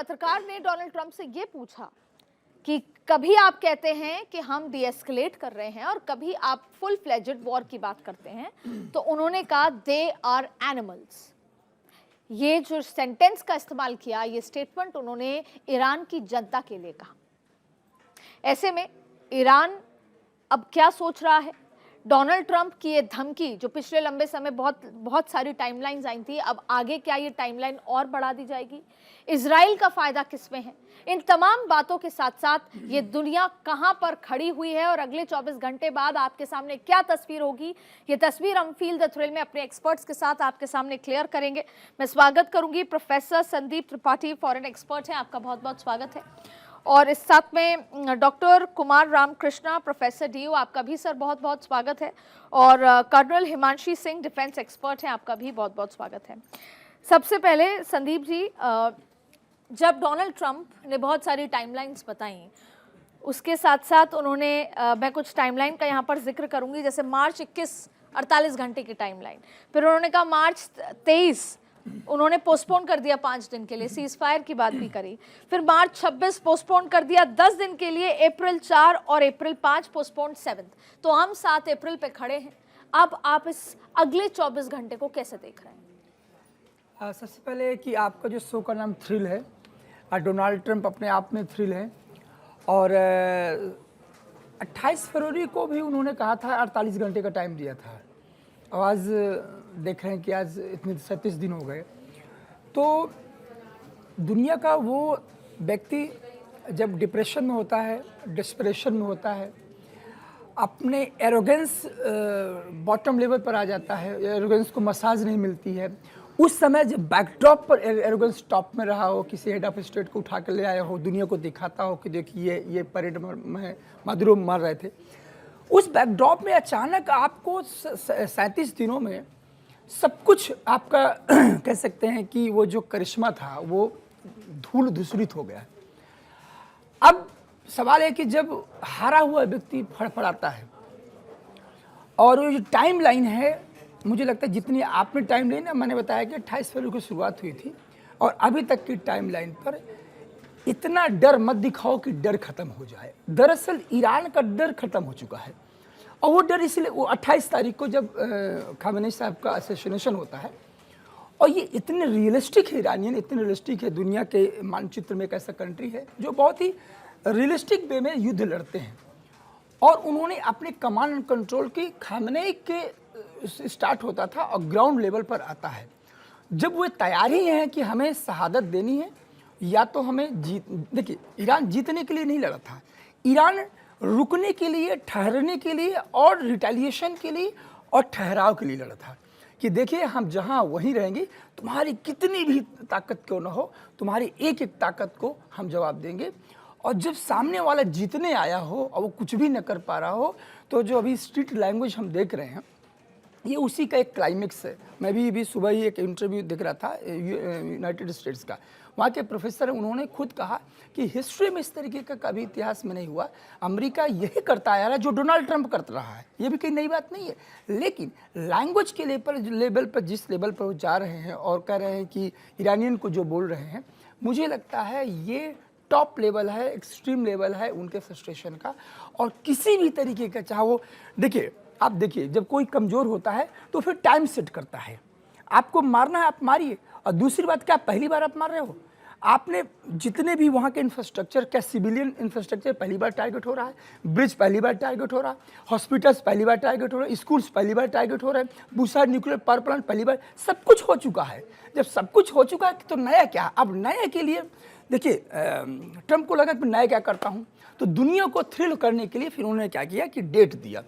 पत्रकार ने Donald Trump से ये पूछा कि कभी आप कहते हैं कि हम डी एस्केलेट कर रहे हैं और कभी आप फुल फ्लेजेड वॉर की बात करते हैं, तो उन्होंने कहा दे आर एनिमल्स। ये जो सेंटेंस का इस्तेमाल किया, ये स्टेटमेंट उन्होंने ईरान की जनता के लिए कहा। ऐसे में ईरान अब क्या सोच रहा है? डोनाल्ड ट्रंप की ये धमकी जो पिछले लंबे समय बहुत सारी टाइमलाइंस आई थी, अब आगे क्या ये टाइमलाइन और बढ़ा दी जाएगी? इजराइल का फायदा किसमें है? इन तमाम बातों के साथ साथ ये दुनिया कहां पर खड़ी हुई है और अगले 24 घंटे बाद आपके सामने क्या तस्वीर होगी, ये तस्वीर हम फील द थ्रिल में अपने एक्सपर्ट्स के साथ आपके सामने क्लियर करेंगे। मैं स्वागत करूंगी professor Sandeep Tripathi, foreign expert हैं, आपका बहुत बहुत स्वागत है। और इस साथ में doctor Kumar Ramakrishna, professor DU, आपका भी सर बहुत बहुत स्वागत है। और colonel Himanshi Singh, defence expert हैं, आपका भी बहुत बहुत स्वागत है। सबसे पहले संदीप जी, जब डोनाल्ड ट्रंप ने बहुत सारी टाइमलाइंस बताई, उसके साथ साथ उन्होंने मैं कुछ टाइमलाइन का यहाँ पर जिक्र करूँगी, जैसे मार्च 21 48 घंटे की टाइमलाइन, फिर उन्होंने कहा मार्च 23 उन्होंने पोस्टपोन कर दिया 5 दिन के लिए, सीज फायर की बात भी करी, फिर मार्च 26 पोस्टपोन कर दिया 10 दिन के लिए, अप्रैल 4 और अप्रैल 5 पोस्टपोन 7। तो हम 7 अप्रैल पे खड़े हैं। अब आप इस अगले 24 घंटे को कैसे देख रहे हैं? सबसे पहले कि आपका जो शो का नाम थ्रिल है, डोनाल्ड ट्रंप अपने आप में थ्रिल है। और 28 फरवरी को भी उन्होंने कहा था 48 घंटे का टाइम दिया था, और आज देख रहे हैं कि आज इतने 37 दिन हो गए। तो दुनिया का वो व्यक्ति जब डिप्रेशन में होता है, डिस्परेशन में होता है, अपने एरोगेंस बॉटम लेवल पर आ जाता है, एरोगेंस को मसाज नहीं मिलती है, उस समय जब बैकड्रॉप पर एरोगेंस टॉप में रहा हो, किसी हेड ऑफ स्टेट को उठा कर ले आया हो, दुनिया को दिखाता हो कि देखिए ये परेड में माधुरो मार रहे थे, उस बैकड्रॉप में अचानक आपको 37 दिनों में सब कुछ आपका कह सकते हैं कि वो जो करिश्मा था वो धूल धूसरित हो गया। अब सवाल है कि जब हारा हुआ व्यक्ति फड़फड़ाता है, और वो जो टाइम लाइन है, मुझे लगता है जितनी आपने टाइम लाइन है, मैंने बताया कि 28 फरवरी को शुरुआत हुई थी, और अभी तक की टाइम लाइन पर इतना डर मत दिखाओ कि डर खत्म हो जाए। दरअसल ईरान का डर खत्म हो चुका है, और वो डर इसलिए, वो 28 तारीख को जब खामेनी साहब का असैसिनेशन होता है, और ये इतने रियलिस्टिक है, ईरानियन इतने रियलिस्टिक है, दुनिया के मानचित्र में एक ऐसा कंट्री है जो बहुत ही रियलिस्टिक वे में युद्ध लड़ते हैं, और उन्होंने अपने कमांड एंड कंट्रोल की खामेनी के स्टार्ट होता था और ग्राउंड लेवल पर आता है। जब वो तैयारी है कि हमें शहादत देनी है या तो हमें जीत, देखिए ईरान जीतने के लिए नहीं लड़ा था, ईरान रुकने के लिए, ठहरने के लिए और रिटेलिएशन के लिए और ठहराव के लिए लड़ा था कि देखिए हम जहां वहीं रहेंगे, तुम्हारी कितनी भी ताकत क्यों ना हो, तुम्हारी एक एक ताकत को हम जवाब देंगे। और जब सामने वाला जीतने आया हो और वो कुछ भी न कर पा रहा हो, तो जो अभी स्ट्रीट लैंग्वेज हम देख रहे हैं, ये उसी का एक क्लाइमेक्स है। मैं भी सुबह ही एक इंटरव्यू देख रहा था यूनाइटेड स्टेट्स का, वहाँ के प्रोफेसर, उन्होंने खुद कहा कि हिस्ट्री में इस तरीके का कभी इतिहास में नहीं हुआ, अमेरिका यही करता आया है जो डोनाल्ड ट्रंप करता रहा है, ये भी कोई नई बात नहीं है। लेकिन लैंग्वेज के लेवल पर जिस लेवल पर वो जा रहे हैं और कह रहे हैं कि ईरानियन को जो बोल रहे हैं, मुझे लगता है ये टॉप लेवल है, एक्सट्रीम लेवल है उनके फ्रस्ट्रेशन का। और किसी भी तरीके का, चाहे वो देखिए, आप देखिए जब कोई कमज़ोर होता है तो फिर टाइम सेट करता है, आपको मारना है आप मारिए। और दूसरी बात, क्या पहली बार आप मार रहे हो? आपने जितने भी वहाँ के इंफ्रास्ट्रक्चर, क्या सिविलियन इंफ्रास्ट्रक्चर पहली बार टारगेट हो रहा है, ब्रिज पहली बार टारगेट हो रहा है, हॉस्पिटल्स पहली बार टारगेट हो रहे हैं, स्कूल्स पहली बार टारगेट हो रहे हैं, बुसार न्यूक्लियर पावर प्लांट पहली बार, सब कुछ हो चुका है। जब सब कुछ हो चुका है तो नया क्या? अब नए के लिए देखिए, ट्रंप को लगा कि नया क्या करता हूँ, तो दुनिया को थ्रिल करने के लिए फिर उन्होंने क्या किया कि डेट दिया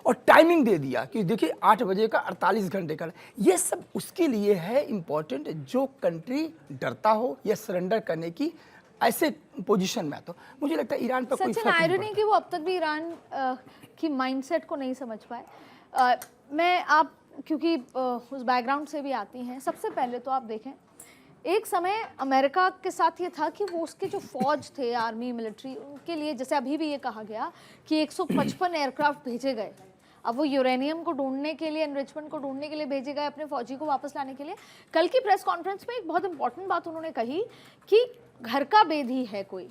और टाइमिंग दे दिया कि देखिए 8 बजे का 48 घंटे का। ये सब उसके लिए है इम्पोर्टेंट, जो कंट्री डरता हो या सरेंडर करने की ऐसे पोजीशन में, तो मुझे लगता है ईरान पर कोई फर्क नहीं पड़ता। आयरनी कि वो अब तक भी ईरान की माइंडसेट को नहीं समझ पाए। मैं आप क्योंकि उस बैकग्राउंड से भी आती हैं, सबसे पहले तो आप देखें, एक समय अमेरिका के साथ ये था कि वो उसके जो फौज थे, आर्मी, मिलिट्री, उनके लिए जैसे अभी भी ये कहा गया कि 155 एयरक्राफ्ट भेजे गए। अब वो यूरेनियम को ढूंढने के लिए, एनरिचमेंट को ढूंढने के लिए भेजे गए, अपने फौजी को वापस लाने के लिए। कल की प्रेस कॉन्फ्रेंस में एक बहुत इंपॉर्टेंट बात उन्होंने कही कि घर का बेदी है कोई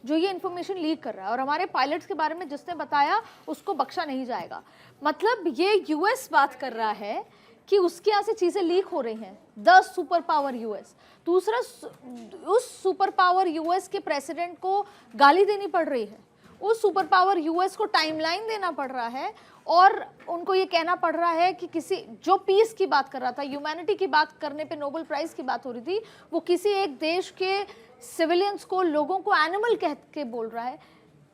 जो ये इन्फॉर्मेशन लीक कर रहा है, और हमारे पायलट्स के बारे में जिसने बताया उसको बख्शा नहीं जाएगा। मतलब ये यूएस बात कर रहा है कि उसके यहाँ से चीज़ें लीक हो रही हैं, 10 सुपर पावर यूएस। दूसरा, उस सुपर पावर यूएस के प्रेसिडेंट को गाली देनी पड़ रही है, उस सुपर पावर यूएस को टाइमलाइन देना पड़ रहा है, और उनको ये कहना पड़ रहा है कि किसी जो पीस की बात कर रहा था, ह्यूमैनिटी की बात करने पे नोबेल प्राइज की बात हो रही थी, वो किसी एक देश के सिविलियंस को, लोगों को एनिमल कह के बोल रहा है।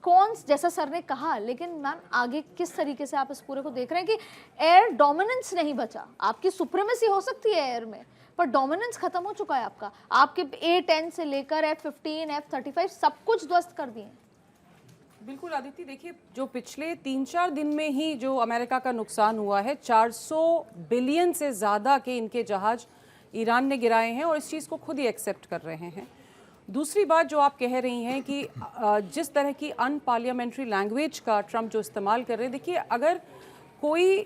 कौन, जैसा सर ने कहा, लेकिन मैम आगे किस तरीके से आप इस पूरे को देख रहे हैं कि एयर डोमिनेंस नहीं बचा। आपकी सुप्रीमेसी हो सकती है एयर में, पर डोमिनेंस खत्म हो चुका है आपका। आपके A-10 से लेकर F-15, F-35 सब कुछ ध्वस्त कर दिए। बिल्कुल आदित्य, देखिए जो पिछले 3-4 दिन में ही जो अमेरिका का नुकसान हुआ है, 400 बिलियन से ज़्यादा के इनके जहाज ईरान ने गिराए हैं, और इस चीज़ को खुद ही एक्सेप्ट कर रहे हैं। दूसरी बात जो आप कह रही हैं कि जिस तरह की अनपार्लियामेंट्री लैंग्वेज का ट्रंप जो इस्तेमाल कर रहे हैं, देखिए अगर कोई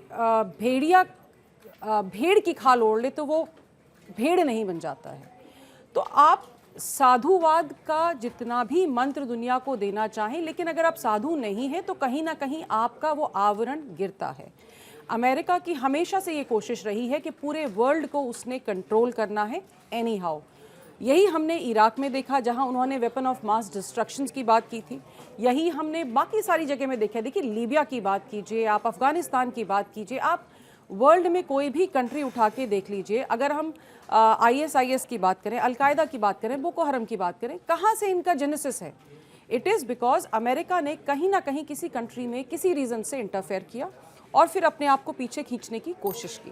भेड़िया भेड़ की खाल ओढ़ ले तो वो भेड़ नहीं बन जाता है। तो आप साधुवाद का जितना भी मंत्र दुनिया को देना चाहें, लेकिन अगर आप साधु नहीं हैं तो कहीं ना कहीं आपका वो आवरण गिरता है। अमेरिका की हमेशा से ये कोशिश रही है कि पूरे वर्ल्ड को उसने कंट्रोल करना है एनी हाउ। यही हमने इराक में देखा, जहां उन्होंने वेपन ऑफ मास डिस्ट्रक्शंस की बात की थी। यही हमने बाकी सारी जगह में देखा। देखिए लीबिया की बात कीजिए, आप अफगानिस्तान की बात कीजिए, आप वर्ल्ड में कोई भी कंट्री उठा के देख लीजिए। अगर हम ISIS की बात करें, अलकायदा की बात करें, बोको हरम की बात करें, कहाँ से इनका जेनेसिस है? इट इज़ बिकॉज अमेरिका ने कहीं ना कहीं किसी कंट्री में किसी रीज़न से इंटरफेयर किया और फिर अपने आप को पीछे खींचने की कोशिश की।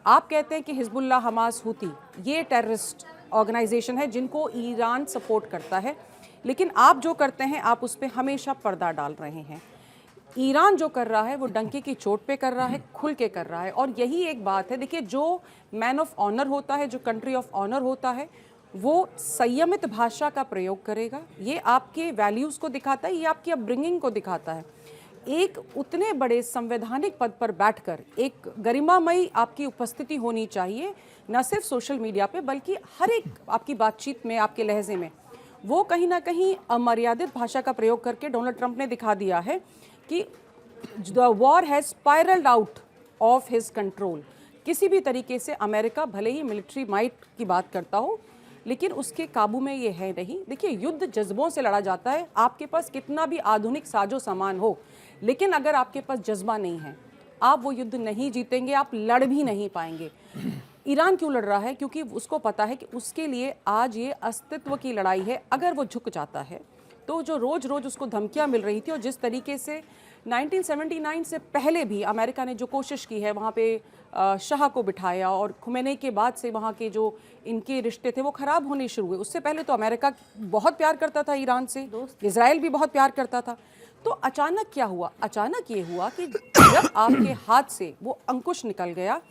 आप कहते हैं कि हिजबुल्लाह, हमास, हुती ये टेररिस्ट ऑर्गेनाइजेशन है जिनको ईरान सपोर्ट करता है, लेकिन आप जो करते हैं आप उस पर हमेशा पर्दा डाल रहे हैं। ईरान जो कर रहा है वो डंके की चोट पे कर रहा है, खुल के कर रहा है, और यही एक बात है। देखिए जो मैन ऑफ ऑनर होता है, जो कंट्री ऑफ ऑनर होता है, वो संयमित भाषा का प्रयोग करेगा। ये आपके वैल्यूज़ को दिखाता है, ये आपकी अपब्रिंगिंग को दिखाता है। एक उतने बड़े संवैधानिक पद पर बैठकर एक गरिमामयी आपकी उपस्थिति होनी चाहिए, न सिर्फ सोशल मीडिया पे बल्कि हर एक आपकी बातचीत में, आपके लहजे में। वो कहीं ना कहीं अमर्यादित भाषा का प्रयोग करके डोनाल्ड ट्रंप ने दिखा दिया है कि the war has spiralled out of his control. किसी भी तरीके से अमेरिका भले ही मिलिट्री माइट की बात करता हो, लेकिन उसके काबू में ये है नहीं। देखिए युद्ध जज्बों से लड़ा जाता है। आपके पास कितना भी आधुनिक साजो सामान हो, लेकिन अगर आपके पास जज्बा नहीं है, आप वो युद्ध नहीं जीतेंगे, आप लड़ भी नहीं पाएंगे। ईरान क्यों लड़ रहा है? क्योंकि उसको पता है कि उसके लिए आज ये अस्तित्व की लड़ाई है। अगर वो झुक जाता है तो जो रोज़ रोज़ उसको धमकियां मिल रही थी, और जिस तरीके से 1979 से पहले भी अमेरिका ने जो कोशिश की है, वहाँ पे शाह को बिठाया, और खुमैनी के बाद से वहाँ के जो इनके रिश्ते थे वो ख़राब होने शुरू हुए। उससे पहले तो अमेरिका बहुत प्यार करता था ईरान से, इजराइल भी बहुत प्यार करता था। तो अचानक क्या हुआ? अचानक ये हुआ कि जब आपके हाथ से वो अंकुश निकल गया,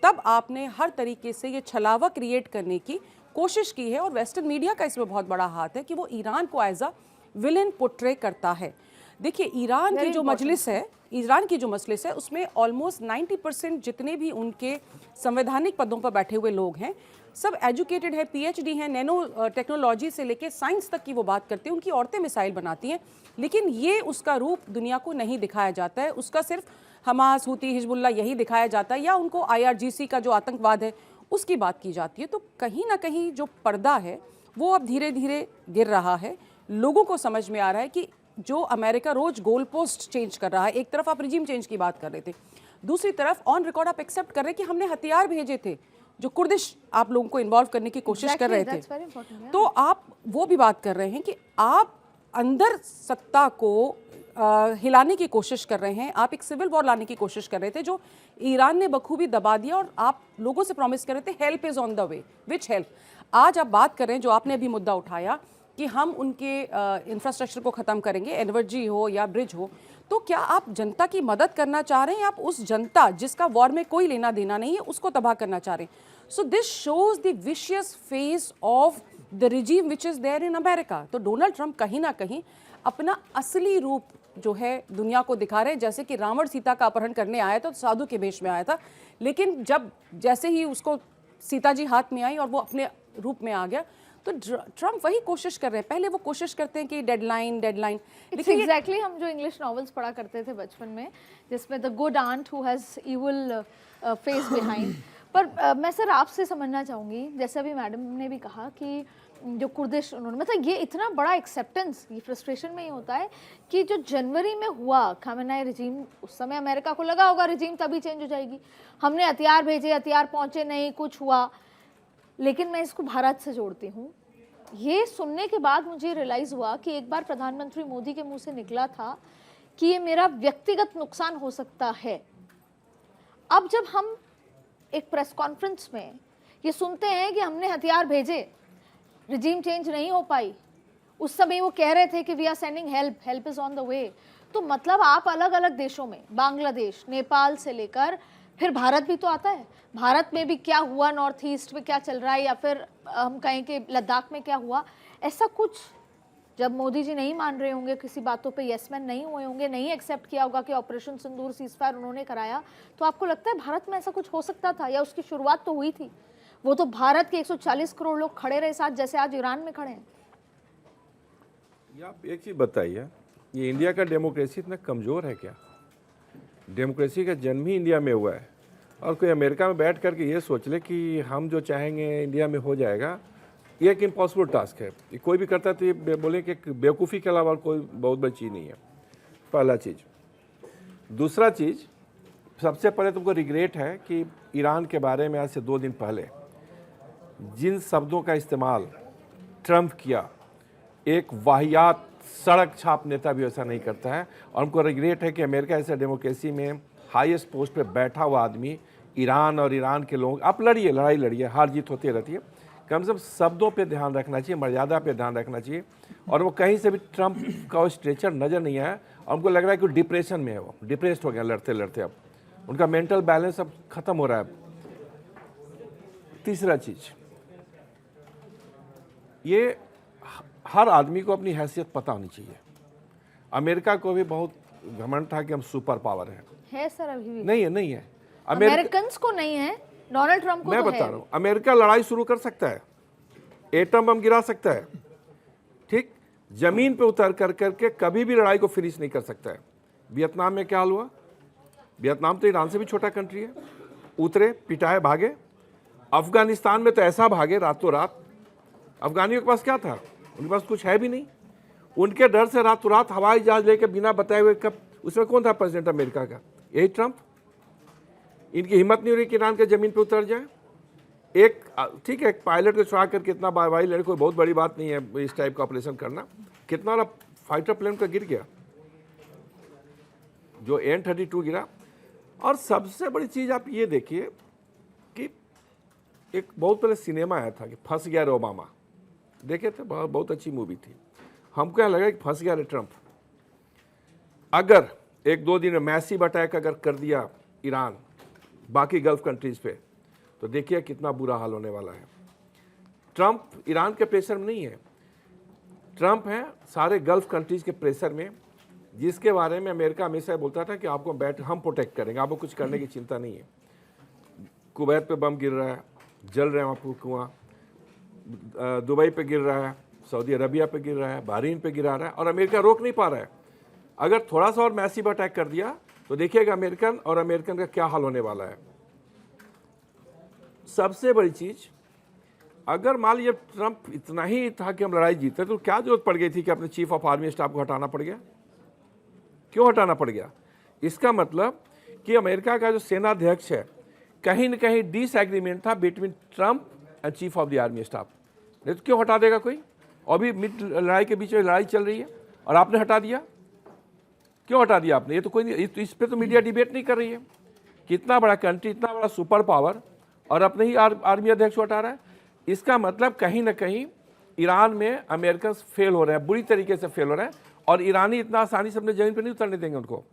तब आपने हर तरीके से ये छलावा क्रिएट करने की कोशिश की है। और वेस्टर्न मीडिया का इसमें बहुत बड़ा हाथ है कि वो ईरान को एज अ विलेन पोर्ट्रे करता है। देखिए ईरान की जो मजलिस है, ईरान की जो मजलिस है, उसमें ऑलमोस्ट 90% जितने भी उनके संवैधानिक पदों पर बैठे हुए लोग हैं, सब एजुकेटेड है, PhD हैं, नैनो टेक्नोलॉजी से लेके साइंस तक की वो बात करते हैं। उनकी औरतें मिसाइल बनाती हैं, लेकिन ये उसका रूप दुनिया को नहीं दिखाया जाता है। उसका सिर्फ हमास, हुती, हिजबुल्लाह यही दिखाया जाता है, या उनको IRGC का जो आतंकवाद है उसकी बात की जाती है। तो कहीं ना कहीं जो पर्दा है वो अब धीरे धीरे गिर रहा है। लोगों को समझ में आ रहा है कि जो अमेरिका रोज गोल पोस्ट चेंज कर रहा है, एक तरफ आप रिजीम चेंज की बात कर रहे थे, दूसरी तरफ ऑन रिकॉर्ड आप एक्सेप्ट कर रहे कि हमने हथियार भेजे थे जो कुर्दिश आप लोगों को इन्वॉल्व करने की कोशिश कर रहे थे, तो आप वो भी बात कर रहे हैं कि आप अंदर सत्ता को हिलाने की कोशिश कर रहे हैं। आप एक सिविल वॉर लाने की कोशिश कर रहे थे जो ईरान ने बखूबी दबा दिया, और आप लोगों से प्रॉमिस कर रहे थे help is on the way. Which help? आज आप बात कर रहे हैं, जो आपने अभी मुद्दा उठाया कि हम उनके इंफ्रास्ट्रक्चर को ख़त्म करेंगे, एनर्जी हो या ब्रिज हो, तो क्या आप जनता की मदद करना चाह रहे हैं? आप उस जनता जिसका वॉर में कोई लेना देना नहीं है उसको तबाह करना चाह रहे हैं? So this shows the vicious face of the regime which is there in America. तो डोनाल्ड ट्रंप कहीं ना कहीं अपना असली रूप जो है दुनिया को दिखा रहे हैं। जैसे कि रावण सीता का अपहरण करने आया था तो साधु के वेश में आया था, लेकिन जब जैसे ही उसको सीता जी हाथ में आई और वो अपने रूप में आ गया, तो ट्रम्प वही कोशिश कर रहे हैं। पहले वो कोशिश करते हैं कि डेडलाइन डेडलाइन, लेकिन ये एग्जैक्टली हम जो इंग्लिश नॉवेल्स पढ़ा करते थे बचपन में, जिसमें the good aunt who has evil face behind. पर मैं सर आपसे समझना चाहूँगी, जैसे अभी मैडम ने भी कहा कि जो कुर्दिश उन्होंने, मतलब ये इतना बड़ा एक्सेप्टेंस, ये फ्रस्ट्रेशन में ही होता है कि जो जनवरी में हुआ खामेनेई रिजीम, उस समय अमेरिका को लगा होगा रिजीम तभी चेंज हो जाएगी, हमने हथियार भेजे, हथियार पहुँचे नहीं, कुछ हुआ। लेकिन मैं इसको भारत से जोड़ती हूँ। ये सुनने के बाद मुझे रियलाइज़ हुआ कि एक बार प्रधानमंत्री मोदी के मुंह से निकला था कि ये मेरा व्यक्तिगत नुकसान हो सकता है। अब जब हम एक प्रेस कॉन्फ्रेंस में ये सुनते हैं कि हमने हथियार भेजे, रिजीम चेंज नहीं हो पाई, उस समय वो कह रहे थे कि we are sending help, help is on the way, तो मतलब आप अलग अलग देशों में, बांग्लादेश, नेपाल से लेकर फिर भारत भी तो आता है, भारत में भी क्या हुआ, नॉर्थ ईस्ट में क्या चल रहा है, या फिर हम कहें कि लद्दाख में क्या हुआ, ऐसा कुछ जब मोदी जी नहीं मान रहे होंगे, किसी बातों पे यस मैन नहीं हुए होंगे, नहीं एक्सेप्ट किया होगा कि ऑपरेशन सिंदूर सीजफायर उन्होंने कराया, तो आपको लगता है भारत में ऐसा कुछ हो सकता था, या उसकी शुरुआत तो हुई थी? वो तो भारत के 140 करोड़ लोग खड़े रहे साथ, जैसे आज ईरान में खड़े हैं। आप एक चीज़ बताइए, ये इंडिया का डेमोक्रेसी इतना कमज़ोर है क्या? डेमोक्रेसी का जन्म ही इंडिया में हुआ है, और कोई अमेरिका में बैठ करके ये सोच ले कि हम जो चाहेंगे इंडिया में हो जाएगा, ये एक इम्पॉसिबल टास्क है। ये कोई भी करता है तो ये बोले कि बेवकूफ़ी के अलावा कोई बहुत बड़ी चीज़ नहीं है, पहला चीज़। दूसरा चीज़, सबसे पहले तुमको रिग्रेट है कि ईरान के बारे में आज से 2 दिन पहले जिन शब्दों का इस्तेमाल ट्रम्प किया, एक वाहियात सड़क छाप नेता भी ऐसा नहीं करता है। और हमको रिग्रेट है कि अमेरिका ऐसे डेमोक्रेसी में हाईएस्ट पोस्ट पे बैठा हुआ आदमी ईरान और ईरान के लोग, आप लड़िए, लड़ाई लड़िए, हार जीत होती रहती है, कम से कम शब्दों पे ध्यान रखना चाहिए, मर्यादा पे ध्यान रखना चाहिए। और वो कहीं से भी ट्रम्प का वो स्ट्रेचर नज़र नहीं आया, और हमको लग रहा है कि डिप्रेशन में है, वो डिप्रेस्ड हो गया लड़ते लड़ते, अब उनका मेंटल बैलेंस अब ख़त्म हो रहा है। तीसरा चीज़, ये हर आदमी को अपनी हैसियत पता होनी चाहिए। अमेरिका को भी बहुत घमंड था कि हम सुपर पावर है सर, अभी भी नहीं है, नहीं है। अमेरिकन्स को नहीं है, डोनाल्ड ट्रम्प को मैं तो बता है। रहा हूँ, अमेरिका लड़ाई शुरू कर सकता है, एटम बम गिरा सकता है, ठीक, जमीन पे उतर कर करके कभी भी लड़ाई को फिनिश नहीं कर सकता है। वियतनाम में क्या हाल हुआ? वियतनाम तो ईरान से भी छोटा कंट्री है, उतरे, पिटाए, भागे। अफगानिस्तान में तो ऐसा भागे रातों रात, अफगानियों के पास क्या था? उनके पास कुछ है भी नहीं, उनके डर से रातों रात हवाई जहाज लेके बिना बताए हुए, कब, उसमें कौन था प्रेसिडेंट अमेरिका का? यही ट्रम्प। इनकी हिम्मत नहीं हो रही कि ईरान के ज़मीन पे उतर जाए। एक ठीक है, एक पायलट को छुड़ा कर कितना वाई लड़े, कोई बहुत बड़ी बात नहीं है इस टाइप का ऑपरेशन करना। कितना वाला फाइटर प्लेन का गिर गया, जो N-32 गिरा। और सबसे बड़ी चीज़ आप ये देखिए कि एक बहुत पहले सिनेमा आया था कि फंस गया रे ओबामा, देखे थे, बहुत अच्छी मूवी थी। हमको यहाँ लगा कि फंस गया रे ट्रम्प। अगर 1-2 दिन में मैसिव अटैक अगर कर दिया ईरान बाकी गल्फ कंट्रीज पे, तो देखिए कितना बुरा हाल होने वाला है। ट्रम्प ईरान के प्रेशर में नहीं है, ट्रम्प है सारे गल्फ कंट्रीज के प्रेशर में, जिसके बारे में अमेरिका हमेशा बोलता था कि आपको हम प्रोटेक्ट करेंगे, आपको कुछ करने की चिंता नहीं है। कुवैत पे बम गिर रहा है, जल रहे हैं वहाँ कुआं, दुबई पे गिर रहा है, सऊदी अरबिया पे गिर रहा है, बहरीन पे गिरा रहा है, और अमेरिका रोक नहीं पा रहा है। अगर थोड़ा सा और मैसिव अटैक कर दिया तो देखिएगा अमेरिकन का क्या हाल होने वाला है। सबसे बड़ी चीज़, अगर मान लीजिए ट्रम्प इतना ही था कि हम लड़ाई जीते, तो क्या जरूरत पड़ गई थी कि अपने चीफ ऑफ आर्मी स्टाफ को हटाना पड़ गया? क्यों हटाना पड़ गया? इसका मतलब कि अमेरिका का जो सेनाध्यक्ष है, कहीं न कहीं डिसएग्रीमेंट था between Trump and chief of the army staff. नहीं तो क्यों हटा देगा कोई? और भी लड़ाई के बीच में लड़ाई चल रही है और आपने हटा दिया। क्यों हटा दिया आपने? ये तो कोई नहीं, इस पे तो मीडिया डिबेट नहीं कर रही है। कितना बड़ा कंट्री, इतना बड़ा सुपर पावर, और अपने ही आर्मी अध्यक्ष को हटा रहा है। इसका मतलब कहीं ना कहीं ईरान में अमेरिकन फेल हो रहे हैं, बुरी तरीके से फेल हो रहे हैं, और ईरानी इतना आसानी से अपने जमीन पर नहीं उतरने देंगे उनको।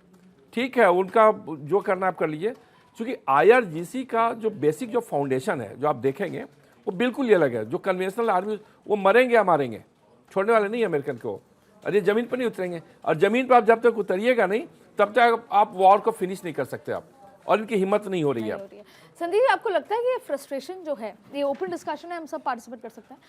ठीक है, उनका जो करना आप कर लीजिए, क्योंकि IRGC का जो बेसिक जो फाउंडेशन है, जो आप देखेंगे, वो बिल्कुल ही अलग है। जो कन्वेंशनल आर्मी, वो मरेंगे या मारेंगे, छोड़ने वाले नहीं अमेरिकन को, अरे ज़मीन पर नहीं उतरेंगे। और ज़मीन पर आप जब तक उतरिएगा नहीं, तब तक आप वॉर को फिनिश नहीं कर सकते आप, और इनकी हिम्मत नहीं हो रही है। संदीप जी, आपको लगता है कि ये फ्रस्ट्रेशन जो है, ये ओपन डिस्कशन है, हम सब पार्टिसिपेट कर सकते हैं,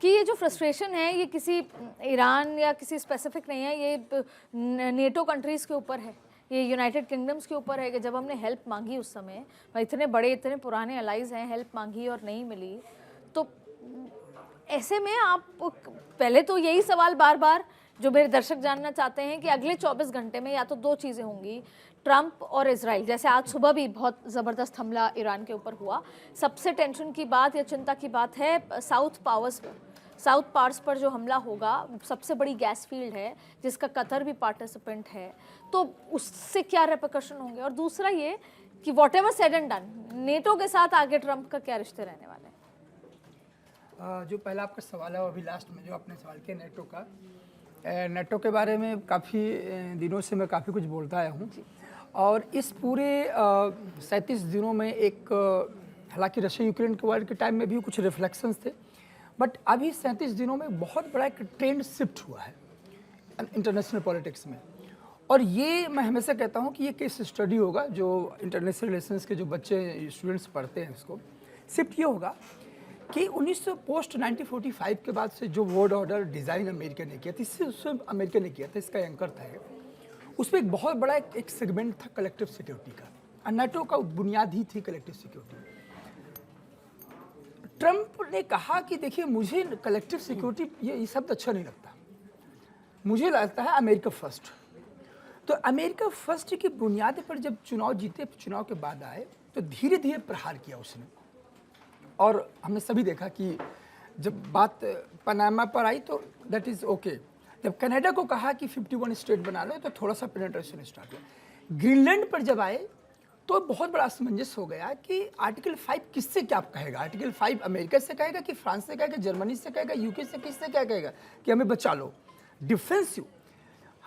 कि ये जो फ्रस्ट्रेशन है ये किसी ईरान या किसी स्पेसिफिक नहीं है, ये नेटो कंट्रीज़ के ऊपर है, ये यूनाइटेड किंगडम्स के ऊपर है कि जब हमने हेल्प मांगी उस समय, इतने बड़े इतने पुराने अलाइज हैं, हेल्प मांगी और नहीं मिली, तो ऐसे में आप पहले तो यही सवाल बार बार जो मेरे दर्शक जानना चाहते हैं कि अगले 24 घंटे में या तो दो चीज़ें होंगी, ट्रंप और इजराइल, जैसे आज सुबह भी बहुत ज़बरदस्त हमला ईरान के ऊपर हुआ, सबसे टेंशन की बात या चिंता की बात है साउथ पावर्स पर जो हमला होगा, सबसे बड़ी गैस फील्ड है जिसका कतर भी पार्टिसिपेंट है, तो उससे क्या रेपरकशन होंगे। और दूसरा ये कि what ever said and done, NATO के साथ आगे ट्रंप का क्या रिश्ते रहने वाले हैं। जो पहला आपका सवाल है, अभी लास्ट में जो आपने सवाल किया नेटो का, नेटो के बारे में काफ़ी दिनों से मैं काफ़ी कुछ बोलता आया हूँ, और इस पूरे 37 दिनों में एक हालांकि रशिया यूक्रेन के वार के टाइम में भी कुछ रिफ्लेक्शंस थे, बट अभी 37 दिनों में बहुत बड़ा एक ट्रेंड शिफ्ट हुआ है इंटरनेशनल पॉलिटिक्स में। और ये मैं हमेशा कहता हूँ कि ये केस स्टडी होगा, जो इंटरनेशनल रिलेशंस के जो बच्चे स्टूडेंट्स पढ़ते हैं इसको, शिफ्ट ये होगा कि 1945 के बाद से जो वर्ल्ड ऑर्डर डिज़ाइन अमेरिका ने किया था, इससे अमेरिका ने किया था, इसका एंकर था, उसमें एक बहुत बड़ा एक सेगमेंट था कलेक्टिव सिक्योरिटी का, और नाटो का बुनियाद ही थी कलेक्टिव सिक्योरिटी। ट्रंप ने कहा कि देखिए मुझे कलेक्टिव सिक्योरिटी ये शब्द अच्छा नहीं लगता, मुझे लगता है अमेरिका फर्स्ट। तो अमेरिका फर्स्ट की बुनियाद पर जब चुनाव जीते, चुनाव के बाद आए, तो धीरे धीरे प्रहार किया उसने। और हमने सभी देखा कि जब बात पनामा पर आई तो दैट इज़ ओके, जब कनाडा को कहा कि 51 स्टेट बना लो तो थोड़ा सा पेनिट्रेशन स्टार्ट हुआ। ग्रीनलैंड पर जब आए तो बहुत बड़ा असमंजस हो गया कि आर्टिकल 5 किससे क्या कहेगा, आर्टिकल 5 अमेरिका से कहेगा कि फ्रांस से कहेगा, जर्मनी से कहेगा, यूके से, किससे क्या कहेगा कि हमें बचा लो। डिफेंसिव,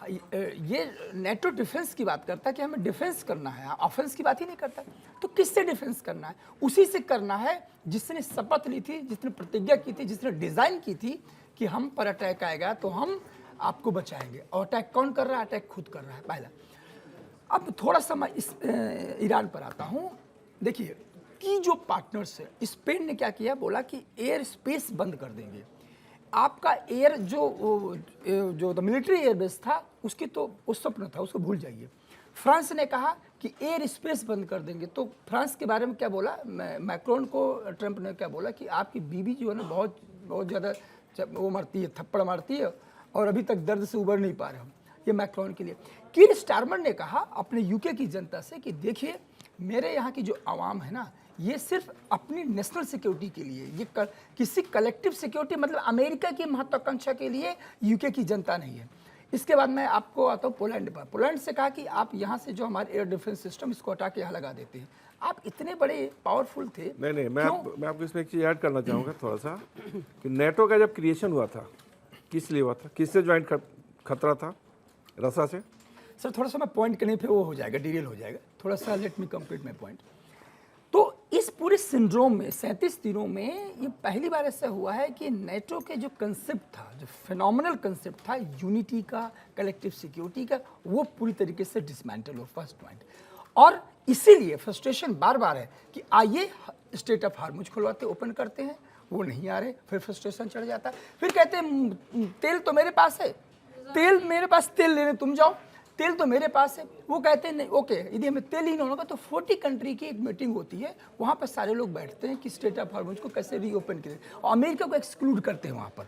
ये नेटो डिफेंस की बात करता है कि हमें डिफेंस करना है, ऑफेंस की बात ही नहीं करता। तो किससे डिफेंस करना है? उसी से करना है जिसने शपथ ली थी, जिसने प्रतिज्ञा की थी, जिसने डिज़ाइन की थी कि हम पर अटैक आएगा तो हम आपको बचाएंगे। और अटैक कौन कर रहा है? अटैक खुद कर रहा है पहला। अब थोड़ा सा मैं इस ईरान पर आता हूँ। देखिए कि जो पार्टनर्स है, स्पेन ने क्या किया, बोला कि एयर स्पेस बंद कर देंगे आपका, एयर जो मिलिट्री एयरबेस था उसकी तो उस स्वप्न था, उसको भूल जाइए। फ्रांस ने कहा कि एयर स्पेस बंद कर देंगे। तो फ्रांस के बारे में क्या बोला, मैक्रोन को ट्रंप ने क्या बोला कि आपकी बीवी जो है ना बहुत ज़्यादा वो मारती है, थप्पड़ मारती है, और अभी तक दर्द से उबर नहीं पा रहे हम। ये मैक्रोन के लिए। कीर स्टारमर ने कहा अपने यूके की जनता से कि देखिए मेरे यहाँ की जो आवाम है ना, ये सिर्फ अपनी नेशनल सिक्योरिटी के लिए, ये किसी कलेक्टिव सिक्योरिटी मतलब अमेरिका की महत्वाकांक्षा के लिए यूके की जनता नहीं है। इसके बाद मैं आपको आता हूँ पोलैंड पर। पोलैंड से कहा कि आप यहाँ से जो हमारे एयर डिफेंस सिस्टम इसको हटा के यहाँ लगा देते हैं। आप इतने बड़े पावरफुल थे। नहीं, मैं आपको इसमें एक चीज़ ऐड करना चाहूँगा थोड़ा सा, कि नेटो का जब क्रिएशन हुआ था किस लिए हुआ था, किससे ज्वाइंट खतरा था? रसा से। सर थोड़ा सा मैं पॉइंट करने पे वो हो जाएगा, डिटेल हो जाएगा, थोड़ा सा let me complete my point. तो इस पूरे सिंड्रोम में 37 दिनों में ये पहली बार ऐसा हुआ है कि नेटो के जो कंसेप्ट था, जो फिनोमिनल कंसेप्ट था यूनिटी का, कलेक्टिव सिक्योरिटी का, वो पूरी तरीके से डिसमेंटल हो। First point. और इसीलिए फ्रस्ट्रेशन बार बार है कि आइए स्टेट ऑफ हार्मुज खुलवाते, ओपन करते हैं, वो नहीं आ रहे, फिर फ्रस्ट्रेशन चढ़ जाता है। फिर कहते हैं तेल तो मेरे पास है, तेल मेरे पास, तेल लेने तुम जाओ, तेल तो मेरे पास है। वो कहते हैं नहीं, ओके यदि हमें तेल ही नहीं होगा तो 40 कंट्री की एक मीटिंग होती है, वहाँ पर सारे लोग बैठते हैं कि स्टेट ऑफ हार्मुज को कैसे रीओपन करें, और अमेरिका को एक्सक्लूड करते हैं वहाँ पर।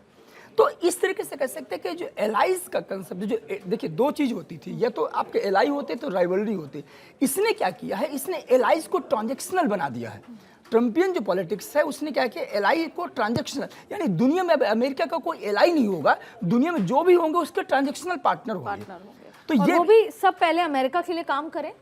तो इस तरीके से कह सकते हैं कि जो एलाइज का कंसेप्ट, जो देखिए दो चीज़ होती थी, या तो आपके एलाई होते तो राइवलरी होती। इसने क्या किया है, इसने एलाइज को ट्रांजेक्शनल बना दिया है। ट्रम्पियन जो पॉलिटिक्स है उसने क्या किया, एलाई को ट्रांजेक्शनल, यानी दुनिया में अमेरिका का कोई एलाई नहीं होगा, दुनिया में जो भी होंगे उसके ट्रांजेक्शनल पार्टनर होंगे। तो और ये वो भी सब पहले अमेरिका के लिए काम करें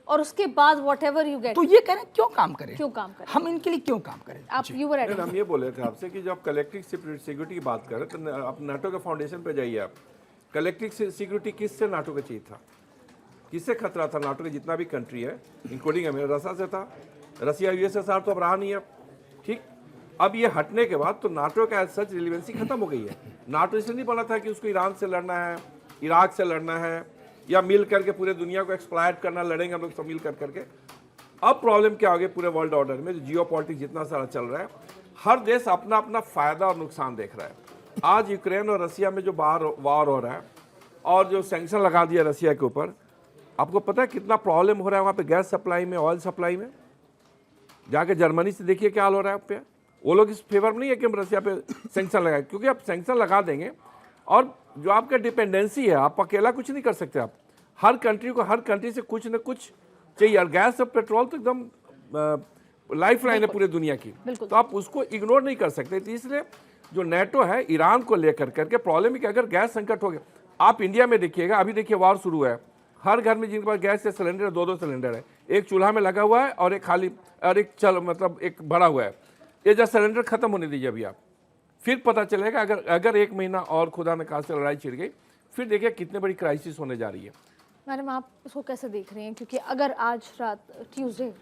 और उसके बाद व्हाटएवर यू गेट। तो ये कह रहे हैं क्यों काम करें, क्यों काम करें, हम इनके लिए क्यों काम करें। आप यू वर एडिंग। हम ये बोले थे आपसे कि जब आप कलेक्टिव सिक्योरिटी की बात करें तो आप नाटो के फाउंडेशन पे जाइए। आप कलेक्टिव सिक्योरिटी किससे नाटो को चाहिए था, किससे खतरा था? नाटो के जितना भी कंट्री है इंक्लूडिंग अमेरिका, रसा से था। रसिया यूएसएसआर तो अब रहा नहीं है, ठीक। अब ये हटने के बाद तो नाटो का एज सच रिलेवेंसी खत्म हो गई है। नाटो इसलिए नहीं बना था कि उसको ईरान से लड़ना है, इराक से लड़ना है, या मिल करके पूरे दुनिया को एक्सप्लॉइट करना, लड़ेंगे हम लोग सब मिल करके। अब प्रॉब्लम क्या हो गई पूरे वर्ल्ड ऑर्डर में, जो जियोपॉलिटिक्स जितना सारा चल रहा है, हर देश अपना अपना फायदा और नुकसान देख रहा है। आज यूक्रेन और रसिया में जो वार हो रहा है और जो सैंक्शन लगा दिया रसिया के ऊपर, आपको पता है कितना प्रॉब्लम हो रहा है वहाँ पे गैस सप्लाई में, ऑयल सप्लाई में। जाके जर्मनी से देखिए क्या हाल हो रहा है पे। वो लोग इस फेवर में नहीं है कि हम रसिया पे सैंक्शन लगाए, क्योंकि आप सैंक्शन लगा देंगे और जो आपका डिपेंडेंसी है, आप अकेला कुछ नहीं कर सकते। आप हर कंट्री को, हर कंट्री से कुछ न कुछ चाहिए। और गैस और पेट्रोल तो एकदम लाइफ लाइन है पूरी दुनिया की, तो आप उसको इग्नोर नहीं कर सकते। तो इसलिए जो नेटो है ईरान को लेकर करके प्रॉब्लम है कि अगर गैस संकट हो गया, आप इंडिया में देखिएगा, अभी देखिए वार शुरू है, हर घर में जिनके पास गैस या सिलेंडर, 2-2 सिलेंडर है, एक चूल्हा में लगा हुआ है और एक खाली, और एक मतलब एक भरा हुआ है। ये जब सिलेंडर खत्म होने दीजिए अभी आप, फिर पता चलेगा अगर 1 महीना और खुदा न खास्ते लड़ाई छिड़ गई, फिर देखिए कितनी बड़ी क्राइसिस होने जा रही है। मैडम, आप उसको कैसे देख रही हैं? क्योंकि अगर आज रात ट्यूसडे,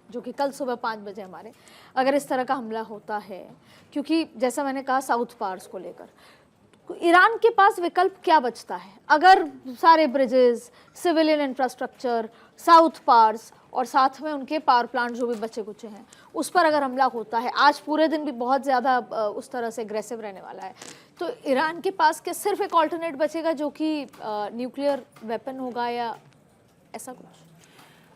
जो कि कल सुबह 5 बजे हमारे, अगर इस तरह का हमला होता है, क्योंकि जैसा मैंने कहा साउथ पार्स को लेकर, ईरान के पास विकल्प क्या बचता है? अगर सारे bridges, civilian infrastructure, South Pars और साथ में उनके पावर प्लांट जो भी बचे कुचे हैं, उस पर अगर हमला होता है, आज पूरे दिन भी बहुत ज़्यादा उस तरह से एग्रेसिव रहने वाला है, तो ईरान के पास क्या सिर्फ एक ऑल्टरनेट बचेगा जो कि न्यूक्लियर वेपन होगा या ऐसा कुछ?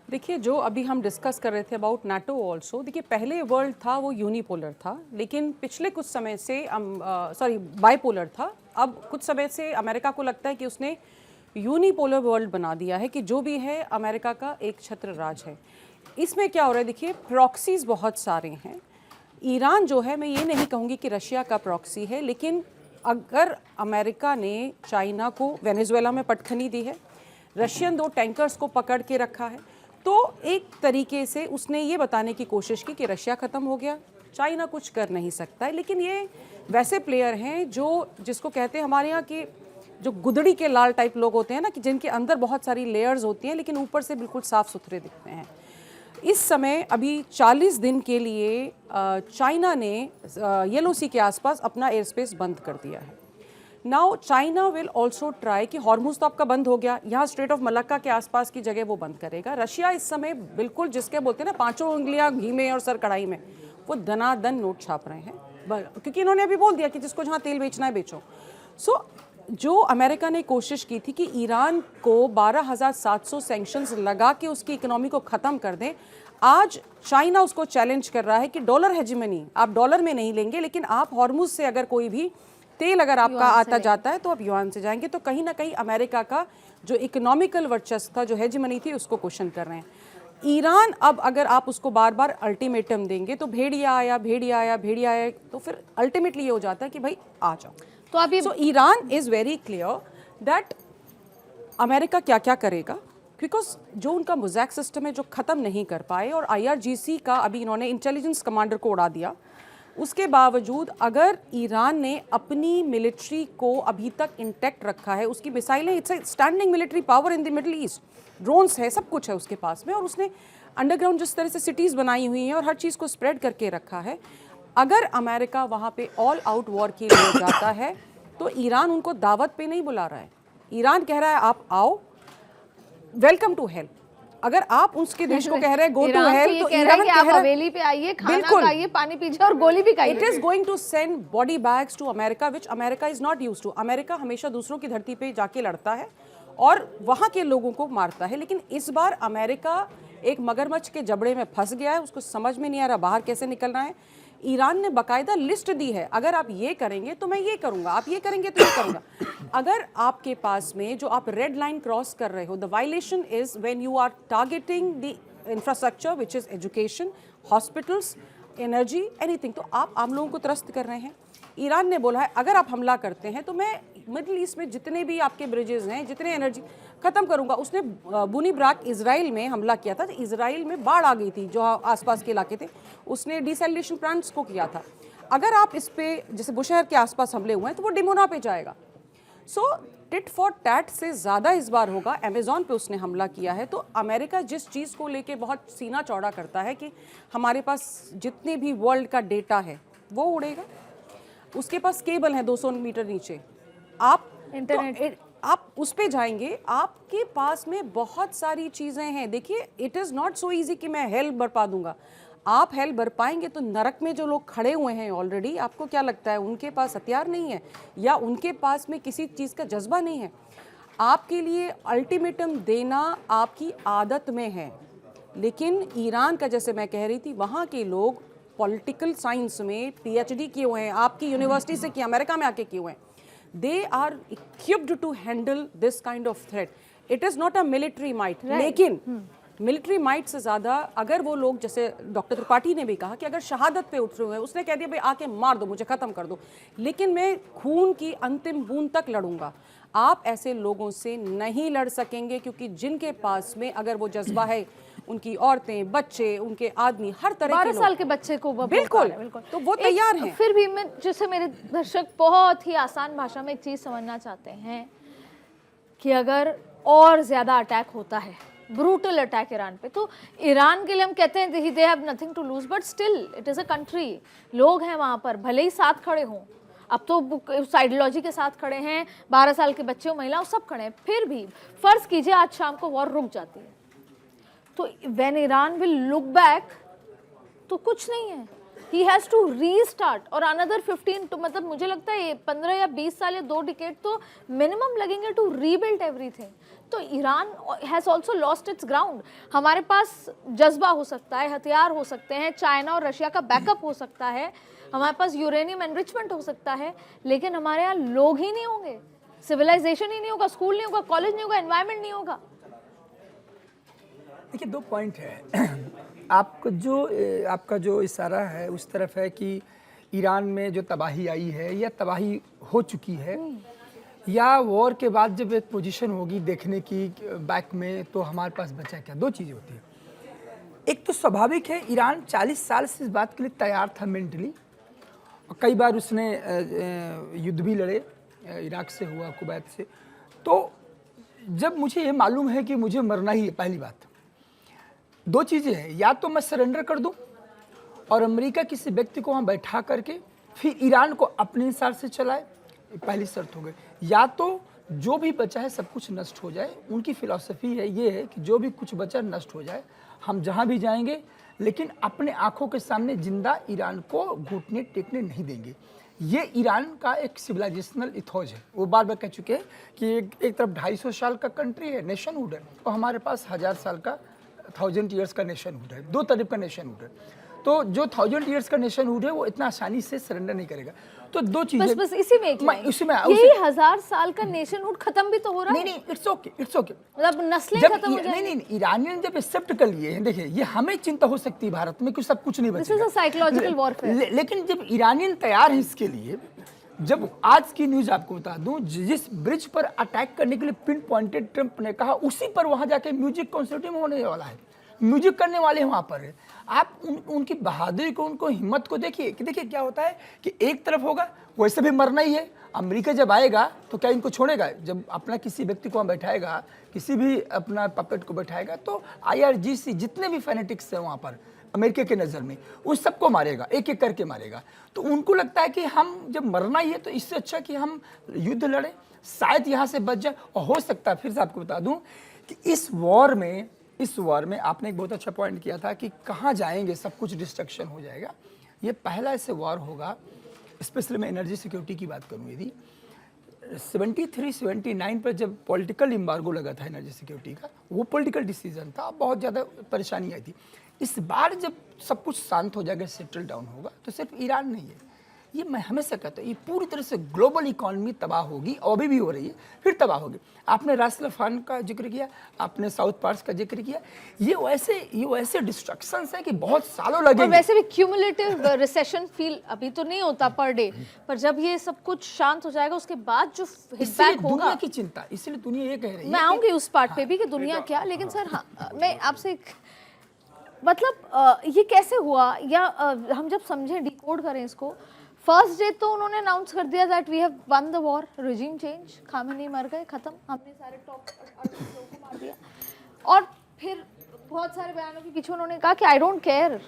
देखिए, जो अभी हम डिस्कस कर रहे थे अबाउट नाटो ऑल्सो, देखिए पहले वर्ल्ड था वो यूनिपोलर था, लेकिन पिछले कुछ समय से बाइपोलर था। अब कुछ समय से अमेरिका को लगता है कि उसने यूनिपोलर वर्ल्ड बना दिया है, कि जो भी है अमेरिका का एक छत्र राज है। इसमें क्या हो रहा है, देखिए प्रॉक्सीज बहुत सारे हैं। ईरान जो है, मैं ये नहीं कहूँगी कि रशिया का प्रॉक्सी है, लेकिन अगर अमेरिका ने चाइना को वेनेजुएला में पटखनी दी है, रशियन 2 टैंकर्स को पकड़ के रखा है, तो एक तरीके से उसने ये बताने की कोशिश की कि रशिया ख़त्म हो गया, चाइना कुछ कर नहीं सकता है। लेकिन ये वैसे प्लेयर हैं जिसको कहते हैं हमारे यहाँ के जो गुदड़ी के लाल टाइप लोग होते हैं ना, कि जिनके अंदर बहुत सारी लेयर्स होती हैं लेकिन ऊपर से बिल्कुल साफ़ सुथरे दिखते हैं। इस समय अभी 40 दिन के लिए चाइना ने येलो सी के आसपास अपना एयर स्पेस बंद कर दिया है। Now China will also try कि हॉर्मुज तो आपका बंद हो गया, यहाँ स्ट्रेट ऑफ मलक्का के आसपास की जगह वो बंद करेगा। रशिया इस समय बिल्कुल जिसके बोलते हैं ना 5 उंगलियां घी में और सर कढ़ाई में, वो दनादन नोट छाप रहे हैं, क्योंकि इन्होंने अभी बोल दिया कि जिसको जहाँ तेल बेचना है बेचो। सो जो अमेरिका ने कोशिश की थी कि ईरान को 12,700 सैंक्शंस लगा के उसकी इकोनॉमी को ख़त्म कर दें, आज चाइना उसको चैलेंज कर रहा है कि डॉलर हेजिमनी, आप डॉलर में नहीं लेंगे, लेकिन आप हॉर्मुज से अगर कोई भी तेल अगर आपका आता जाता है तो आप युआन से जाएंगे। तो कहीं ना कहीं अमेरिका का जो इकोनॉमिकल वर्चस्व था, जो हेजिमनी थी, उसको क्वेश्चन कर रहे हैं। ईरान अब अगर आप उसको बार बार अल्टीमेटम देंगे तो भेड़िया आया, तो फिर अल्टीमेटली ये हो जाता है कि भाई आ जाओ। तो अभी Iran is very clear that America क्या क्या करेगा, बिकॉज जो उनका मोज़ैक सिस्टम है जो ख़त्म नहीं कर पाए, और IRGC का अभी इन्होंने इंटेलिजेंस कमांडर को उड़ा दिया, उसके बावजूद अगर ईरान ने अपनी मिलिट्री को अभी तक इंटैक्ट रखा है, उसकी मिसाइलें, it's a standing military power in the middle east, drones है, सब कुछ है उसके पास में, और उसने अंडरग्राउंड जिस तरह से सिटीज़ बनाई हुई हैं और हर चीज़ को स्प्रेड करके रखा है। अगर अमेरिका वहाँ पे ऑल आउट वॉर के लिए जाता है तो ईरान उनको दावत पे नहीं बुला रहा है। ईरान कह रहा है आप आओ, वेलकम टू हेल्प। अगर आप उसके देश को कह रहे हैं गो टू हेल्प, तो ईरान कि आप हवेली पे आइए, खाना खाइए, पानी पीजिए और गोली भी खाइए। It is going to send body bags to America, which America is not used to. America हमेशा दूसरों की धरती पे जाके लड़ता है और वहाँ के लोगों को मारता है, लेकिन इस बार अमेरिका एक मगरमच्छ के जबड़े में फंस गया है, उसको समझ में नहीं आ रहा बाहर कैसे निकलना है। ईरान ने बाकायदा लिस्ट दी है, अगर आप ये करेंगे तो मैं ये करूंगा, आप ये करेंगे तो ये करूंगा। अगर आपके पास में जो आप रेड लाइन क्रॉस कर रहे हो, the violation is when you are targeting the infrastructure which is education, hospitals, energy, anything, तो आप आम लोगों को त्रस्त कर रहे हैं। ईरान ने बोला है अगर आप हमला करते हैं तो मैं मिडिल ईस्ट में जितने भी आपके ब्रिजेस हैं, जितने एनर्जी, ख़त्म करूंगा। उसने बुनी ब्राक इजराइल में हमला किया था, इजराइल में बाढ़ आ गई थी जो आसपास के इलाके थे, उसने डिसैलिनेशन प्लांट्स को किया था। अगर आप इस पे जैसे बुशहर के आसपास हमले हुए हैं तो वो डिमोना पे जाएगा। सो टिट फॉर टैट से ज़्यादा इस बार होगा। अमेज़ॉन पे उसने हमला किया है, तो अमेरिका जिस चीज़ को लेके बहुत सीना चौड़ा करता है कि हमारे पास जितने भी वर्ल्ड का डेटा है वो उड़ेगा, उसके पास केबल है 200 मीटर नीचे, आप इंटरनेट आप उस पे जाएंगे, आपके पास में बहुत सारी चीज़ें हैं। देखिए, it is not so easy कि मैं हेल्प बरपा दूंगा। आप हेल भर पाएंगे तो नरक में जो लोग खड़े हुए हैं ऑलरेडी, आपको क्या लगता है उनके पास हथियार नहीं है या उनके पास में किसी चीज़ का जज्बा नहीं है? आपके लिए अल्टीमेटम देना आपकी आदत में है, लेकिन ईरान का, जैसे मैं कह रही थी, वहाँ के लोग पॉलिटिकल साइंस में पीएचडी किए हुए हैं, आपकी यूनिवर्सिटी से किए, अमेरिका में आके किए हुए हैं। They are equipped to handle this kind of threat. It is not a military might, लेकिन मिलिट्री माइट से ज़्यादा अगर वो लोग, जैसे डॉक्टर त्रिपाठी ने भी कहा कि अगर शहादत पे उठ रहे हैं, उसने कह दिया भाई आके मार दो, मुझे ख़त्म कर दो, लेकिन मैं खून की अंतिम बूंद तक लड़ूंगा। आप ऐसे लोगों से नहीं लड़ सकेंगे, क्योंकि जिनके पास में अगर वो जज्बा है, उनकी औरतें, बच्चे, उनके आदमी, हर तरह के 12 साल के बच्चे को वो बिल्कुल, बिल्कुल, तो वो तैयार हैं। फिर भी मैं, जैसे मेरे दर्शक बहुत ही आसान भाषा में एक चीज समझना चाहते हैं कि अगर और ज्यादा अटैक होता है, ब्रूटल अटैक ईरान पे, तो ईरान के लिए हम कहते हैं they have nothing to lose, but still it is a country, लोग हैं वहां पर, भले ही साथ खड़े हों, अब तो उस आइडियोलॉजी के साथ खड़े हैं, 12 साल के बच्चे महिलाओं सब खड़े हैं, फिर भी फर्ज कीजिए आज शाम को वॉर रुक जाती है, तो when Iran will look back तो कुछ नहीं है, ही हैज टू रीस्टार्ट, और अनदर 15 तो मतलब मुझे लगता है 15 या 20 साल या 2 डिकेड तो मिनिमम लगेंगे टू रीबिल्ड एवरीथिंग। तो Iran has also lost its ground. हमारे पास जज्बा हो सकता है, हथियार हो सकते हैं, चाइना और रशिया का बैकअप हो सकता है, हमारे पास यूरेनियम एनरिचमेंट हो सकता है, लेकिन हमारे यहाँ लोग ही नहीं होंगे, सिविलाइजेशन ही नहीं होगा, स्कूल नहीं होगा, कॉलेज नहीं होगा, एनवायरमेंट नहीं होगा। देखिए 2 पॉइंट है। आपका जो इशारा है उस तरफ है कि ईरान में जो तबाही आई है या तबाही हो चुकी है, या वॉर के बाद जब एक पोजीशन होगी देखने की बैक में, तो हमारे पास बचा क्या? 2 चीज़ें होती है। एक तो स्वाभाविक है, ईरान 40 साल से इस बात के लिए तैयार था मेंटली, और कई बार उसने युद्ध भी लड़े, इराक से हुआ, कुवैत से। तो जब मुझे ये मालूम है कि मुझे मरना ही है, पहली बात 2 चीज़ें हैं, या तो मैं सरेंडर कर दूं और अमेरिका किसी व्यक्ति को वहाँ बैठा करके फिर ईरान को अपने हिसाब से चलाए, पहली शर्त हो गई, या तो जो भी बचा है सब कुछ नष्ट हो जाए। उनकी फिलॉसफी है ये है कि जो भी कुछ बचा नष्ट हो जाए, हम जहाँ भी जाएंगे लेकिन अपने आँखों के सामने जिंदा ईरान को घुटने टेकने नहीं देंगे। ये ईरान का एक सिविलाइजेशनल इथोज है। वो बार बार कह चुके हैं कि एक तरफ 250 साल का कंट्री है, नेशनहुड है, और हमारे पास 1000 साल का 1000 ईयर्स का नेशनहुड है, 2 तरफ का नेशनहुड है। तो जो 1000 ईयर्स का नेशनहुड है वो इतना आसानी से सरेंडर नहीं करेगा। तो 2 चीजें बस इसी में एक यही 1000 साल का नेशनहुड खत्म भी तो हो रहा है। नहीं, इट्स ओके मतलब नस्लें खत्म हो जाएंगी। नहीं, ईरानियन जब एक्सेप्ट कर लिए हैं, देखिए ये हमें चिंता हो सकती है भारत में कि सब कुछ नहीं बचेगा, this is a psychological warfare. लेकिन जब ईरानियन तैयार है इसके लिए, जब आज की न्यूज आपको बता दूं, जिस ब्रिज पर अटैक करने के लिए पिन पॉइंटेड ट्रंप ने कहा, उसी पर वहां जाके म्यूजिक कॉन्सर्ट होने वाला है, म्यूजिक करने वाले वहाँ पर है। आप उनकी बहादुरी को, उनको हिम्मत को देखिए कि देखिए क्या होता है कि एक तरफ होगा वैसे भी मरना ही है, अमेरिका जब आएगा तो क्या इनको छोड़ेगा? जब अपना किसी व्यक्ति को वहाँ बैठाएगा, किसी भी अपना पपेट को बैठाएगा, तो IRGC जितने भी फैनेटिक्स हैं वहाँ पर अमेरिका के नज़र में, उन सबको मारेगा, एक एक करके मारेगा। तो उनको लगता है कि हम जब मरना ही है तो इससे अच्छा कि हम युद्ध लड़ें, शायद यहाँ से बच जाए। और हो सकता है, फिर से आपको बता दूँ कि इस वॉर में आपने एक बहुत अच्छा पॉइंट किया था कि कहाँ जाएंगे, सब कुछ डिस्ट्रक्शन हो जाएगा। ये पहला ऐसे वॉर होगा, स्पेशली मैं एनर्जी सिक्योरिटी की बात करूँ, यदि 73-79 पर जब पॉलिटिकल एम्बार्गो लगा था एनर्जी सिक्योरिटी का, वो पॉलिटिकल डिसीजन था, बहुत ज़्यादा परेशानी आई थी। इस बार जब सब कुछ शांत हो जाएगा, सेटल डाउन होगा, तो सिर्फ ईरान नहीं है, ये मैं हमेशा कहता हूँ, ये पूरी तरह से ग्लोबल इकॉनमी तबाह होगी, और अभी भी हो रही है, फिर तबाह होगी। आपने रास अफगान का जिक्र किया, आपने साउथ पार्ट्स का जिक्र किया, ये वैसे डिस्ट्रक्शंस है कि बहुत सालों लगेंगे। और वैसे भी क्यूमुलेटिव रिसेशन फील अभी तो नहीं होता पर डे, पर जब ये सब कुछ शांत हो जाएगा उसके बाद जो हिट होगा, दुनिया की चिंता, इसलिए दुनिया ये कह रही है। मैं आऊंगी उस पार्ट पे भी कि दुनिया क्या, लेकिन सर हाँ, मैं आपसे मतलब ये कैसे हुआ, या हम जब समझें, डिकोड करें इसको। फर्स्ट डे तो उन्होंने अनाउंस कर दिया that we have won the war, regime change, Khamenei मर गए, खत्म, हमने सारे टॉप लोगों को मार दिया। और फिर बहुत सारे बयानों के पीछे उन्होंने कहा कि आई डोंट केयर,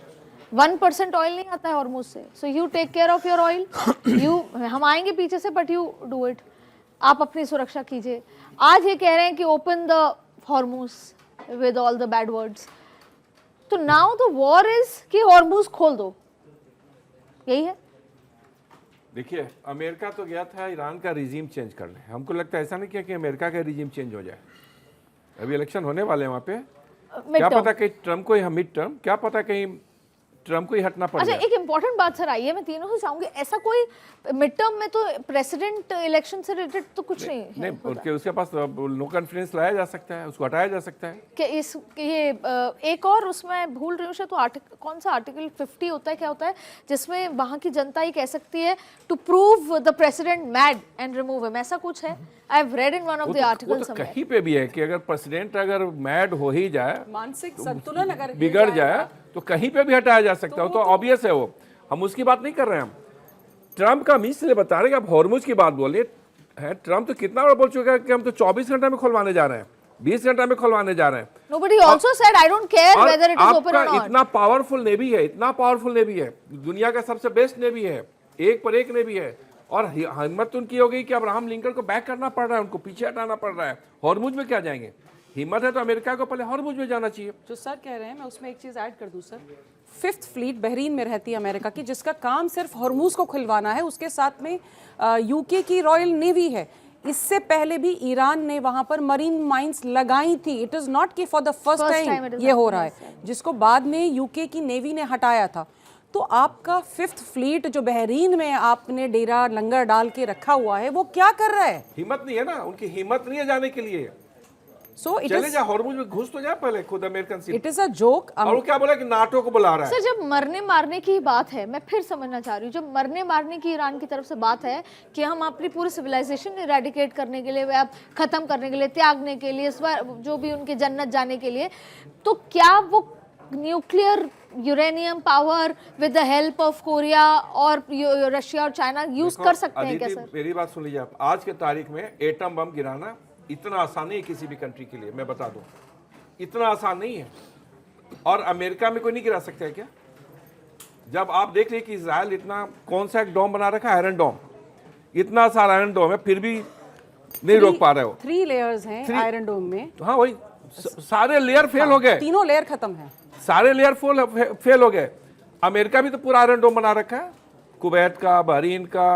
1% ऑयल नहीं आता है हॉर्मुज से, so you take care of your oil, हम आएंगे पीछे से बट यू डू इट, आप अपनी सुरक्षा कीजिए। आज ये कह रहे हैं कि open the Hormuz with all the bad words. तो नाउ द वॉर इज कि हॉर्मुज खोल दो, यही है। देखिए, अमेरिका तो गया था ईरान का रिजीम चेंज करने। हमको लगता है ऐसा नहीं किया कि अमेरिका का रिजीम चेंज हो जाए। अभी इलेक्शन होने वाले हैं वहाँ पे, क्या पता कहीं ट्रम्प को ही, मिड टर्म, क्या पता कहीं ट्रम्प को ही हटना पड़ अच्छा, जाए। एक इंपॉर्टेंट बात सर आई है, मैं तीनों से चाहूंगी, ऐसा कोई मिड टर्म में तो प्रेसिडेंट इलेक्शन से रिलेटेड तो कुछ नहीं है नहीं, होता। उसके पास नो कॉन्फिडेंस लाया जा सकता है, उसको हटाया जा सकता है। कि इस ये एक और उसमें भूल रही हूँ शायद, तो आर्टिकल कौन सा आर्टिकल 50 होता है, क्या होता है, जिसमें वहाँ की जनता ही कह सकती है to prove the president mad and remove him, ऐसा कुछ है। I have read in one of the वो आर्टिकल्स तो कहीं पे भी है कि अगर प्रेसिडेंट अगर मैड हो ही जाए, मानसिक संतुलन अगर बिगड़ जाए, तो कहीं पे भी हटाया जा सकता है। वो तो ऑब्वियस है, वो हम उसकी बात नहीं कर रहे हैं। हम ट्रम्प का हम इसलिए बता रहे हैं कि आप हॉर्मुज की बात बोलिए है। ट्रम्प तो कितना बार बोल चुका है कि हम तो 24 घंटे में खुलवाने जा रहे हैं, 20 घंटे में खुलवाने जा रहे हैं। Nobody also said I don't care और whether it is open or आपका not. इतना पावरफुल नेवी है, इतना पावरफुल नेवी है, दुनिया का सबसे बेस्ट नेवी है, एक पर एक नेवी है, और हिम्मत उनकी हो गई कि अब्राहम लिंकन को बैक करना पड़ रहा है, उनको पीछे हटाना पड़ रहा है। हॉर्मुज में क्या जाएंगे? हिम्मत है तो अमेरिका को पहले हॉर्मुज में जाना चाहिए। जो सर कह रहे हैं, मैं उसमें एक चीज ऐड कर दूं सर। 5th फ्लीट बहरीन में रहती है अमेरिका की, जिसका काम सिर्फ हॉर्मुज को खुलवाना है। उसके साथ में यूके की रॉयल नेवी है। इससे पहले भी ईरान ने वहां पर मरीन माइंस लगाई थी। इट इज नॉट कि for the first time time it is ये हो happening, रहा है, yes, जिसको बाद में यूके की नेवी ने हटाया था। तो आपका 5th फ्लीट जो बहरीन में आपने डेरा लंगर डाल के रखा हुआ है, वो क्या कर रहा है? हिम्मत नहीं है ना, उनकी हिम्मत नहीं है जाने के लिए। सो इट चले इज जा, हॉर्मुज में घुस तो जाए पहले खुद American seat. It is a joke. और वो क्या बोला कि नाटो को बुला रहा है। सर, जब मरने मारने की बात है, मैं फिर समझना चाह रही हूँ, जब मरने मारने की ईरान की तरफ से बात है कि हम अपनी पूरी सिविलाइजेशन इरेडिकेट करने के लिए, वे आप खत्म करने के लिए, त्यागने के लिए, इस बार जो भी उनके जन्नत जाने के लिए, तो क्या वो nuclear uranium power with the help of Korea और रशिया और चाइना यूज कर सकते हैं क्या अदिति, सर? मेरी बात सुन लीजिए आप। आज के तारीख में एटम बम गिराना इतना आसान नहीं है किसी भी कंट्री के लिए, मैं बता दूं, इतना आसान नहीं है। और अमेरिका में कोई नहीं गिरा सकता है क्या? जब आप देख रहे कि इजराइल इतना, कौन सा एक डोम बना रखा है, आयरन डोम, इतना सारा आयरन डोम है, फिर भी नहीं रोक पा रहे हो। 3 लेयर्स हैं आयरन डोम में। हाँ, वही सारे लेयर फेल हो गए, तीनों लेयर खत्म है। सारे लेयर फेल हो गए। अमेरिका भी तो पूरा आयरन डोम बना रखा है, कुवैत का, बहरीन का,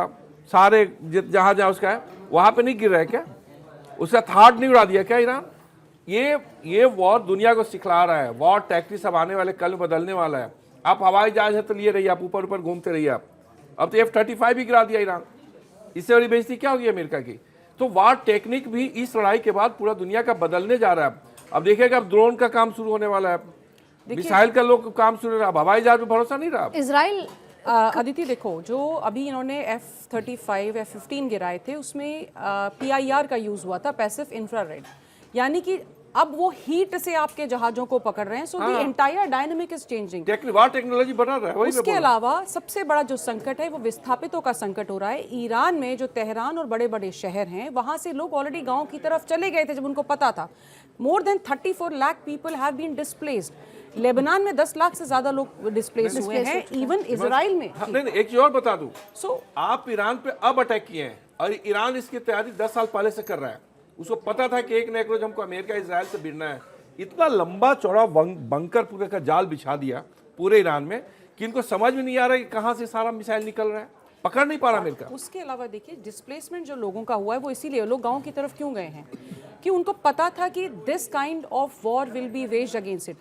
सारे जहां जहां उसका है, वहां पे नहीं गिर रहा है क्या? उसका थाट नहीं उड़ा दिया क्या ईरान? ये वॉर दुनिया को सिखला रहा है। वॉर टैक्टिक्स अब आने वाले कल बदलने वाला है। आप हवाई जहाज है तो लिए रहिए, आप ऊपर ऊपर घूमते रहिए आप। अब तो F-35 भी गिरा दिया ईरान, इससे बड़ी बेइज्जती क्या होगी अमेरिका की? तो वॉर टेक्निक भी इस लड़ाई के बाद पूरा दुनिया का बदलने जा रहा है। अब देखिएगा, अब ड्रोन का काम शुरू होने वाला है, मिसाइल का लोग काम शुरू हो रहा है, अब हवाई जहाज पे भरोसा नहीं रहा। इजराइल अदिति देखो, जो अभी इन्होंने F-35 F-15 गिराए थे, उसमें PIR का यूज हुआ था, पैसिव इंफ्रारेड, यानी कि अब वो हीट से आपके जहाजों को पकड़ रहे हैं। So the entire dynamic is changing. War technology बढ़ा रहा है, वही मैं उसके बोल रहा हूं। अलावा सबसे बड़ा जो संकट है वो विस्थापितों का संकट हो रहा है। ईरान में जो तेहरान और बड़े बड़े शहर हैं, वहां से लोग ऑलरेडी गांव की तरफ चले गए थे जब उनको पता था। More than 34 lakh people have been displaced. Lebanon में 10 लाख से ज्यादा लोग डिस्प्लेस हुए हैं, इवन इजराइल में। हाँ, नहीं, एक चीज और बता दूं। सो आप ईरान पे अब अटैक किए हैं, और ईरान इसकी तैयारी 10 साल पहले से कर रहा है। उसको पता था कि एक न एक रोज हमको अमेरिका इजराइल से भिड़ना है। इतना लंबा चौड़ा बंकर पूरे का जाल बिछा दिया पूरे ईरान में कि इनको समझ में नहीं आ रहा कि कहाँ से सारा मिसाइल निकल रहा है, पकड़ नहीं पा रहा अमेरिका। उसके अलावा देखिए, डिस्प्लेसमेंट जो लोगों का हुआ है वो इसीलिए लोग गांव की तरफ क्यों गए हैं कि उनको पता था कि this kind of war will be waged against it.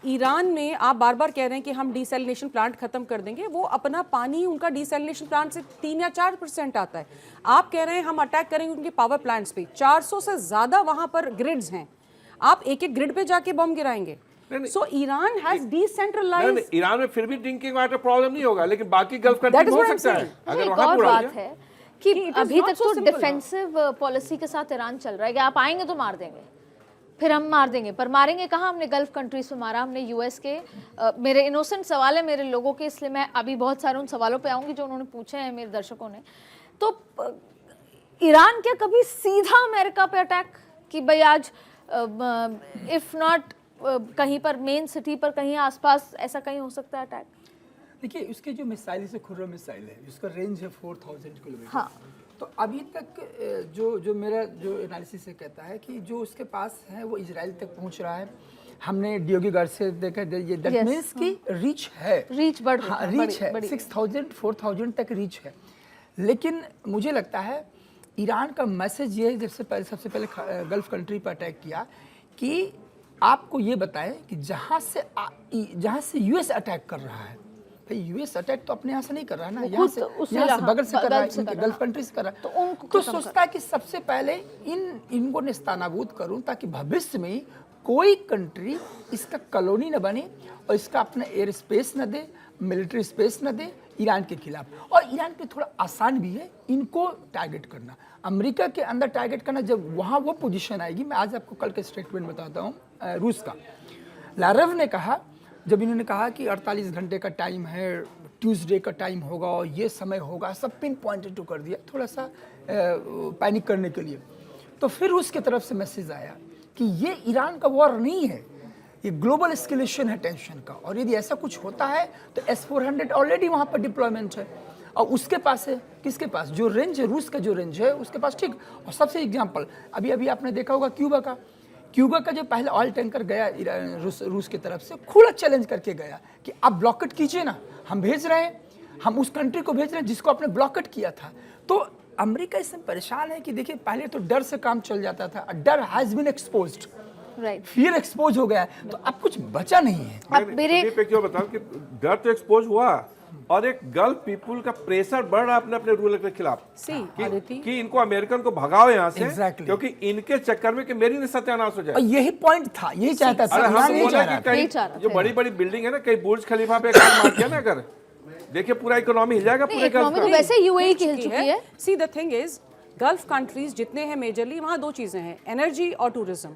Iran में आप बार बार कह रहे हैं कि हम डिसैलिनेशन प्लांट खत्म कर देंगे, वो अपना पानी उनका डिसैलिनेशन प्लांट से 3 या 4% आता है। आप कह रहे हैं हम अटैक करेंगे उनके पावर प्लांट्स पे, 400 से ज्यादा वहां पर ग्रिड्स हैं, आप एक एक ग्रिड पे जाके बम गिराएंगे। सो ईरान हैज डिसेंट्रलाइज्ड। ईरान में फिर भी ड्रिंकिंग वाटर प्रॉब्लम नहीं होगा, लेकिन बाकी गल्फ कंट्री That is हो what I'm सकता है saying. अच्छा, अगर एक वहां और पूरा बात है कि कि it is अभी not तक so तो simple डिफेंसिव पॉलिसी के साथ ईरान चल रहा है कि आप आएंगे तो मार देंगे, फिर हम मार देंगे। पर मारेंगे कहाँ? हमने गल्फ कंट्रीज में मारा, हमने यूएस के। मेरे इनोसेंट सवाल है मेरे लोगों के, इसलिए मैं अभी बहुत सारे उन सवालों पे आऊंगी जो उन्होंने पूछे हैं मेरे दर्शकों ने। तो ईरान क्या कभी सीधा अमेरिका पे अटैक कि भाई आज इफ नॉट कहीं पर मेन सिटी पर कहीं आसपास ऐसा कहीं हो सकता है अटैक? देखिए, उसके जो मिसाइल से खुर्रम मिसाइल है, उसका रेंज है 4000 किलोमीटर। हाँ। तो अभी तक जो मेरा जो एनालिसिस है कहता है कि जो उसके पास है वो इजराइल तक पहुंच रहा है। हमने डियोगी गार्सिया देखा, ये दैट Yes, मीन्स कि रीच है, रीच बढ़ रही हाँ, है, रीच है, बड़ी- 6000 4000 तक रीच है। लेकिन मुझे लगता है ईरान का मैसेज ये है, सबसे पहले गल्फ कंट्री पर अटैक किया कि आपको ये बताएं कि जहाँ से यूएस अटैक कर रहा है, भाई यूएस अटैक तो अपने यहाँ से नहीं कर रहा है ना, यहाँ खुद से उससे यहाँ से रहा- बगल से कर रहा है, बगल से इनके कर रहा गल्फ कंट्री से कर रहा है, तो उनको तो खत्म सोचता है कि सबसे पहले इनको नेस्तनाबूद करूं ताकि भविष्य में कोई कंट्री इसका कॉलोनी न बने और इसका अपना एयर स्पेस न दे, मिलिट्री स्पेस न दे ईरान के खिलाफ। और ईरान पे थोड़ा आसान भी है इनको टारगेट करना, अमेरिका के अंदर टारगेट करना। जब वहाँ वो पोजीशन आएगी, मैं आज आपको कल के स्टेटमेंट बताता हूँ रूस का। लारव ने कहा, जब इन्होंने कहा कि 48 घंटे का टाइम है, ट्यूसडे का टाइम होगा और ये समय होगा, सब पिन पॉइंटेड टू कर दिया थोड़ा सा पैनिक करने के लिए। तो फिर रूस की तरफ से मैसेज आया कि ये ईरान का वॉर नहीं है, ये ग्लोबल एस्केलेशन है टेंशन का, और यदि ऐसा कुछ होता है तो S-400 ऑलरेडी वहाँ पर डिप्लॉयमेंट है और उसके पास है, किसके पास, जो रेंज है, रूस का जो रेंज है उसके पास, ठीक। और सबसे एग्जाम्पल अभी आपने देखा होगा क्यूबा का जो पहले ऑयल टैंकर गया रूस की तरफ से, खुला चैलेंज करके गया कि आप ब्लॉकेट कीजिए ना, हम भेज रहे हैं, हम उस कंट्री को भेज रहे हैं जिसको आपने ब्लॉकेट किया था। तो अमेरिका इसमें परेशान है कि देखिए पहले तो डर से काम चल जाता था, डर हैज बीन एक्सपोज्ड, राइट। फिर एक्सपोज हो गया है, तो अब कुछ बचा नहीं है। अब मेरे पे क्यों बताऊं कि डर तो एक्सपोज हुआ और एक गल्फ पीपुल का प्रेशर बढ़ रहा अपने अपने रूलर के खिलाफ कि इनको अमेरिकन को भगाओ यहाँ से, Exactly. क्योंकि इनके चक्कर में कि मेरी सत्यानाश हो और जाए। यही पॉइंट था, यही चाहता था, अरे ईरान हम यही बोला चाह कि रहा था। यही कहीं चाह रहा जो था। बड़ी बड़ी बिल्डिंग है ना, कहीं बुर्ज खलीफा पे काम मार किया ना, अगर देखिए पूरा इकोनॉमी हिल जाएगा पूरे गल्फ इकोनॉमी तो का। वैसे यूएई की हिल चुकी है। See the thing is, gulf countries जितने हैं मेजरली, वहाँ दो चीज़ें हैं, एनर्जी और टूरिज्म।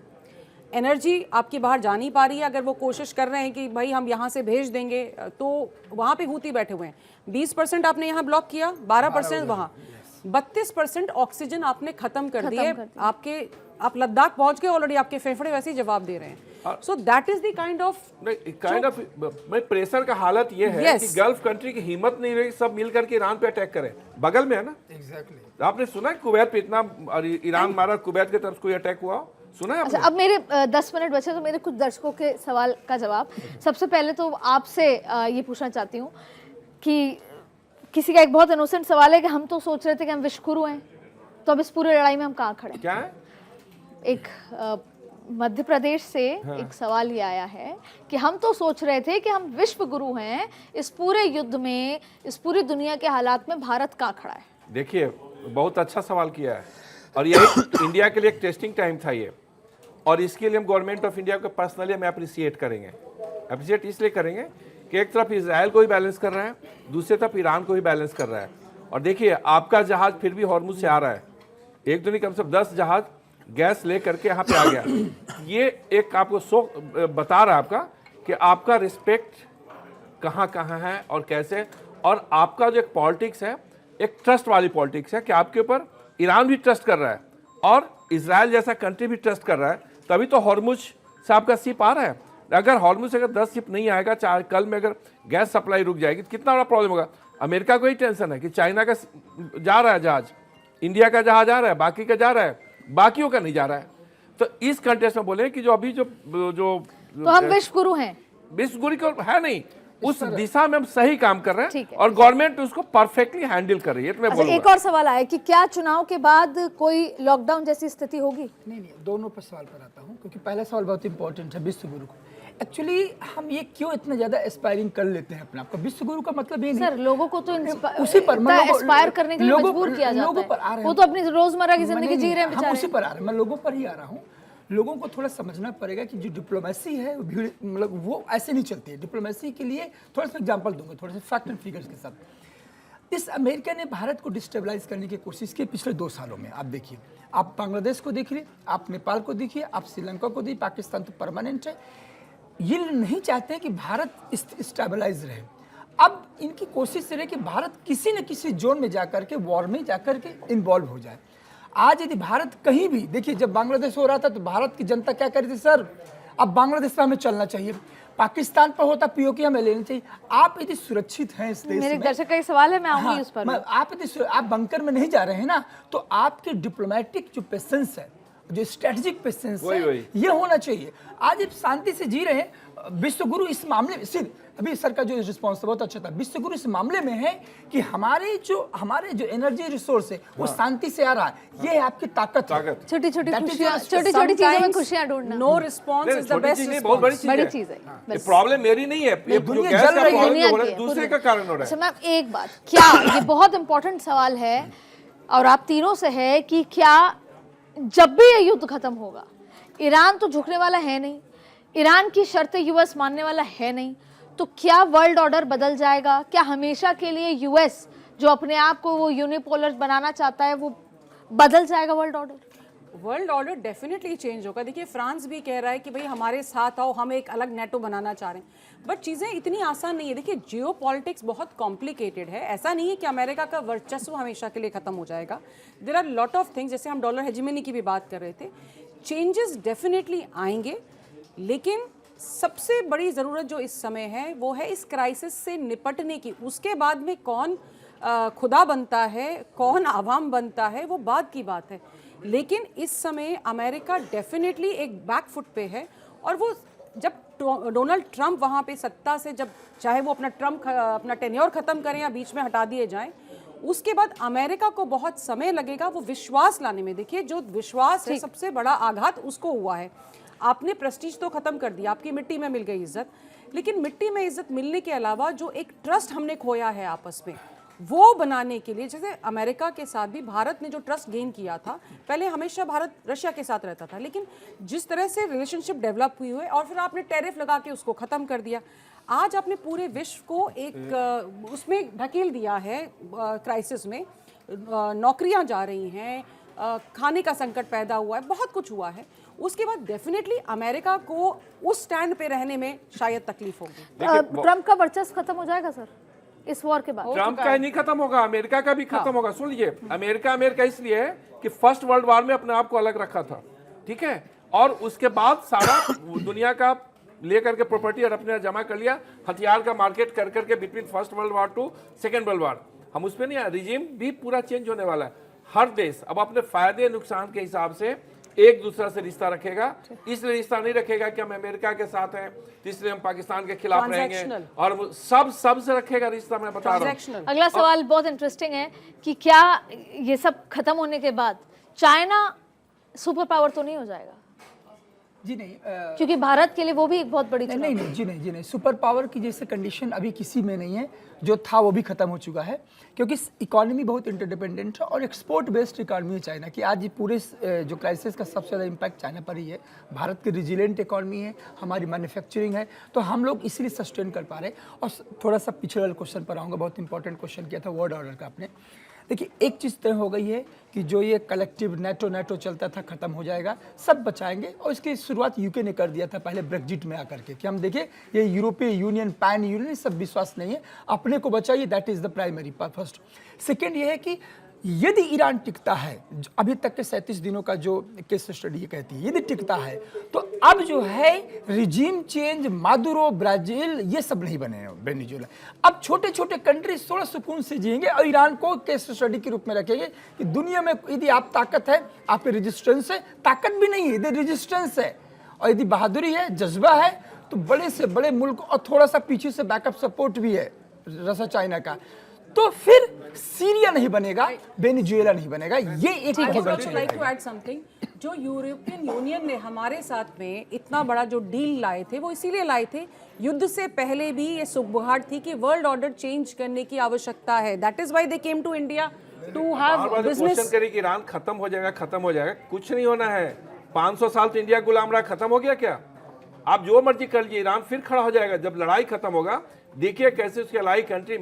एनर्जी आपकी बाहर जा नहीं पा रही है, अगर वो कोशिश कर रहे हैं कि भाई हम यहाँ से भेज देंगे, तो वहाँ पे हूती बैठे हुए हैं। 20% आपने यहाँ ब्लॉक किया, 12% वहाँ, 32% ऑक्सीजन आपने खत्म कर दिए। आप लद्दाख पहुँच गए ऑलरेडी, आपके फेफड़े वैसे ही जवाब दे रहे हैं। So that is the kind of pressure का हालत ये है Yes. कि गल्फ कंट्री की हिम्मत नहीं रही सब मिल करके ईरान पे अटैक करें, बगल में है ना। Exactly. आपने सुना है कुवैत पे इतना ईरान मारा, कुवैत की तरफ कोई अटैक हुआ, सुना है अच्छा, आपने? अब मेरे 10 मिनट बचे, तो मेरे कुछ दर्शकों के सवाल का जवाब। सबसे पहले तो आपसे ये पूछना चाहती हूँ कि किसी का एक बहुत इनोसेंट सवाल है कि हम तो सोच रहे थे कि हम विश्वगुरु हैं, तो अब इस पूरी लड़ाई में हम कहाँ खड़े हैं? क्या है? एक मध्य प्रदेश से एक सवाल ये आया है कि हम तो सोच रहे थे कि हम विश्व गुरु हैं, इस पूरे युद्ध में, इस पूरी दुनिया के हालात में भारत कहाँ खड़ा है? देखिए, बहुत अच्छा सवाल किया है और यही इंडिया के लिए एक टेस्टिंग टाइम था ये, और इसके लिए हम गवर्नमेंट ऑफ इंडिया को पर्सनली हम अप्रिशिएट करेंगे। अप्रिशिएट इसलिए करेंगे कि एक तरफ इजराइल को ही बैलेंस कर रहा है, दूसरी तरफ ईरान को ही बैलेंस कर रहा है। और देखिए, आपका जहाज फिर भी हॉर्मुज से आ रहा है, एक तो नहीं कम से कम 10 जहाज गैस ले करके यहाँ पे आ गया। ये एक आपको बता रहा है आपका कि आपका रिस्पेक्ट कहाँ कहाँ है और कैसे, और आपका जो एक पॉलिटिक्स है, एक ट्रस्ट वाली पॉलिटिक्स है कि आपके ऊपर ईरान भी ट्रस्ट कर रहा है और इजराइल जैसा कंट्री भी ट्रस्ट कर रहा है, तभी तो हॉर्मुज से आपका शिप आ रहा है। अगर हॉर्मुज से अगर 10 शिप नहीं आएगा, चाहे कल में अगर गैस सप्लाई रुक जाएगी तो कितना बड़ा प्रॉब्लम होगा। अमेरिका को ही टेंशन है कि चाइना का जा रहा है जहाज, इंडिया का जहाज आ रहा है, बाकी का जा रहा है, बाकियों का नहीं जा रहा है। तो इस कंटेक्स्ट में बोले कि जो अभी जो तो हम विश्व गुरु हैं, विश्व गुरु को है नहीं, उस दिशा में हम सही काम कर रहे ठीक हैं है। और गवर्नमेंट उसको परफेक्टली हैंडल कर रही है। तो मैं अच्छा, एक बोलूंगा और सवाल आया कि क्या चुनाव के बाद कोई लॉकडाउन जैसी स्थिति होगी? नहीं, दोनों पर सवाल पर आता हूँ, क्योंकि पहला सवाल बहुत इंपॉर्टेंट है, विश्व गुरु को। एक्चुअली हम ये क्यों इतना ज्यादा एस्पायरिंग कर लेते हैं अपने आप को? विश्व गुरु का मतलब ये नहीं, सर, लोगों को तो उसी पर एस्पायर करने के लिए मजबूर किया जाता है। वो तो अपनी रोजमर्रा की जिंदगी जी रहे हैं हम बेचारे। उसी पर आ रहे हैं, मैं लोगों पर ही आ रहा हूँ। लोगों को थोड़ा समझना पड़ेगा कि जो डिप्लोमेसी है मतलब वो ऐसे नहीं चलती है। डिप्लोमेसी के लिए थोड़ा सा एग्जांपल दूंगा, थोड़े से फैक्ट एंड फिगर्स के साथ। इस अमेरिका ने भारत को डिस्टेबलाइज करने की कोशिश की पिछले 2 सालों में। आप देखिए, आप बांग्लादेश को देखिए, आप नेपाल को देखिए, आप श्रीलंका को देखिए, पाकिस्तान तो परमानेंट है। ये नहीं चाहते कि भारत स्टेबलाइज रहे। अब इनकी कोशिश रहे कि भारत किसी न किसी जोन में जाकर के, वॉर में जाकर के इन्वॉल्व हो जाए। आज यदि भारत कहीं भी, देखिए जब बांग्लादेश हो रहा था तो भारत की जनता क्या कर रही थी, सर अब बांग्लादेश पर हमें चलना चाहिए, पाकिस्तान पर होता पीओके हमें लेना चाहिए। आप यदि सुरक्षित हैं इस देश मेरे में, दर्शक का एक सवाल है, मैं आऊंगी उस पर। आप बंकर में नहीं जा रहे हैं ना, तो आपके डिप्लोमेटिक जो पेशेंस है, जो स्ट्रेटेजिक पेशेंस वही, है, वही। ये होना चाहिए। आज आप शांति से जी रहे हैं। विश्व गुरु इस मामले में सिर्फ अभी सर का जो रिस्पॉन्स था बहुत अच्छा था। विश्व गुरु इस मामले में है कि हमारे जो एनर्जी रिसोर्स है वो शांति से आ रहा है। ये है आपकी ताकत है। ताकत। छोटी छोटी That is खुशियां, your- छोटी छोटी चीजों में Sometimes खुशियां ढूंढना। no response नहीं, is the छोटी best चीज नहीं, बहुत बड़ी response. चीज बड़ी है। चीज है, ये बस। प्रॉब्लम मेरी नहीं है, ये जो दुनिया गैस जल का रही है, प्रॉब्लम दुनिया हो रहा की है है, दूसरे पूरी। का कारण हो रहा अच्छा है। मैम, एक बात, क्या ये बहुत इंपॉर्टेंट सवाल है और आप तीनों से है कि क्या जब भी ये युद्ध खत्म होगा, ईरान तो झुकने वाला है नहीं, ईरान की शर्तें यूएस मानने वाला है नहीं, तो क्या वर्ल्ड ऑर्डर बदल जाएगा? क्या हमेशा के लिए यूएस जो अपने आप को वो यूनिपोलर बनाना चाहता है वो बदल जाएगा world order? World order definitely change होगा। देखिए फ्रांस भी कह रहा है कि भाई हमारे साथ आओ, हम एक अलग नेटो बनाना चाह रहे हैं, बट चीज़ें इतनी आसान नहीं है। देखिए जियो पॉलिटिक्स बहुत कॉम्प्लिकेटेड है। ऐसा नहीं है कि अमेरिका का वर्चस्व हमेशा के लिए ख़त्म हो जाएगा। There are lot of things, जैसे हम डॉलर हेजिमनी की भी बात कर रहे थे, चेंजेस डेफिनेटली आएंगे, लेकिन सबसे बड़ी ज़रूरत जो इस समय है वो है इस क्राइसिस से निपटने की। उसके बाद में कौन खुदा बनता है, कौन आवाम बनता है, वो बाद की बात है। लेकिन इस समय अमेरिका डेफिनेटली एक बैक फुट पे है, और वो जब डोनाल्ड ट्रंप वहाँ पे सत्ता से, जब चाहे वो अपना टेन्योर ख़त्म करें या बीच में हटा दिए जाएं, उसके बाद अमेरिका को बहुत समय लगेगा वो विश्वास लाने में। देखिए जो विश्वास है, सबसे बड़ा आघात उसको हुआ है। आपने प्रेस्टीज तो ख़त्म कर दिया, आपकी मिट्टी में मिल गई इज्जत, लेकिन मिट्टी में इज्जत मिलने के अलावा जो एक ट्रस्ट हमने खोया है आपस में, वो बनाने के लिए, जैसे अमेरिका के साथ भी भारत ने जो ट्रस्ट गेन किया था, पहले हमेशा भारत रशिया के साथ रहता था, लेकिन जिस तरह से रिलेशनशिप डेवलप हुई है और फिर आपने टैरिफ लगा के उसको ख़त्म कर दिया, आज आपने पूरे विश्व को एक उसमें ढकेल दिया है क्राइसिस में। नौकरियां जा रही हैं, खाने का संकट पैदा हुआ है, बहुत कुछ हुआ है। उसके बाद डेफिनेटली अमेरिका को उस स्टैंड पे रहने में शायद तकलीफ होगी। ट्रम्प का वर्चस्व खत्म हो जाएगा सर इस वॉर के बाद? ट्रम्प का नहीं खत्म होगा, अमेरिका का भी खत्म होगा। सुन लीजिए, अमेरिका इसलिए है कि फर्स्ट वर्ल्ड वॉर में अपने आप को अलग रखा था, ठीक है, और उसके बाद सारा दुनिया का लेकर के प्रॉपर्टी और अपने जमा कर लिया, हथियार का मार्केट कर करके between first world war to second world war. हम उस पर नहीं आए, रिजीम भी पूरा चेंज होने वाला है। हर देश अब अपने फायदे नुकसान के हिसाब से एक दूसरा से रिश्ता रखेगा। इसलिए रिश्ता नहीं रखेगा कि हम अमेरिका के साथ हैं इसलिए हम पाकिस्तान के खिलाफ रहेंगे, और सब से रखेगा रिश्ता। मैं बता रहा हूँ। अगला सवाल बहुत इंटरेस्टिंग है कि क्या ये सब खत्म होने के बाद चाइना सुपर पावर तो नहीं हो जाएगा? जी नहीं, क्योंकि भारत के लिए वो भी एक बहुत बड़ी चुनौती है। नहीं, जी नहीं, सुपर पावर की जैसे कंडीशन अभी किसी में नहीं है। जो था वो भी खत्म हो चुका है, क्योंकि इकोनॉमी बहुत इंटरडिपेंडेंट है और एक्सपोर्ट बेस्ड इकोनॉमी है चाइना की। आज ये पूरे जो क्राइसिस का सबसे ज़्यादा इम्पैक्ट चाइना पर ही है। भारत की रिजिलेंट इकोनॉमी है, हमारी मैन्युफैक्चरिंग है, तो हम लोग इसीलिए सस्टेन कर पा रहे हैं। और थोड़ा सा पिछले वाले क्वेश्चन पर आऊँगा, बहुत इंपॉर्टेंट क्वेश्चन किया था वर्ल्ड ऑर्डर का आपने। देखिए एक चीज़ तय हो गई है कि जो ये कलेक्टिव नेटो चलता था खत्म हो जाएगा, सब बचाएंगे। और इसकी शुरुआत यूके ने कर दिया था पहले ब्रेक्जिट में आकर के, कि हम देखिए ये यूरोपीय यूनियन, पैन यूनियन, सब विश्वास नहीं है, अपने को बचाइए, that is the primary first. Second ये है कि यदि ईरान टिकता है, अभी तक के 37 दिनों का जो केस स्टडी ये कहती है, यदि टिकता है तो अब जो है रिजीम चेंज, मादुरो, ब्राजील, ये सब नहीं बने हैं, वेनेजुएला। अब छोटे छोटे कंट्रीज थोड़ा सुकून से जिएंगे और ईरान को केस स्टडी के रूप में रखेंगे कि दुनिया में यदि आप ताकत है, आप पे रेजिस्टेंस है, ताकत भी नहीं है, यदि रेजिस्टेंस है और यदि बहादुरी है, जज्बा है, तो बड़े से बड़े मुल्क और थोड़ा सा पीछे से बैकअप सपोर्ट भी है रशिया चाइना का, तो फिर सीरिया नहीं बनेगा, वेनेजुएला नहीं बनेगा। ये एक बहुत बड़ी चीज है। जो यूरोपियन यूनियन ने हमारे साथ में इतना बड़ा जो डील लाए थे, वो इसीलिए लाए थे, युद्ध से पहले भी ये सुगबुगाहट थी कि वर्ल्ड ऑर्डर चेंज करने की आवश्यकता है। That is why they came to India to have business. Question करें कि ईरान खत्म हो जाएगा, कुछ नहीं होना है। 500 साल तो इंडिया गुलाम रहा, खत्म हो गया क्या? आप जो मर्जी कर लीजिए, ईरान फिर खड़ा हो जाएगा जब लड़ाई खत्म होगा। देखिए कैसे उसके अलाई कंट्री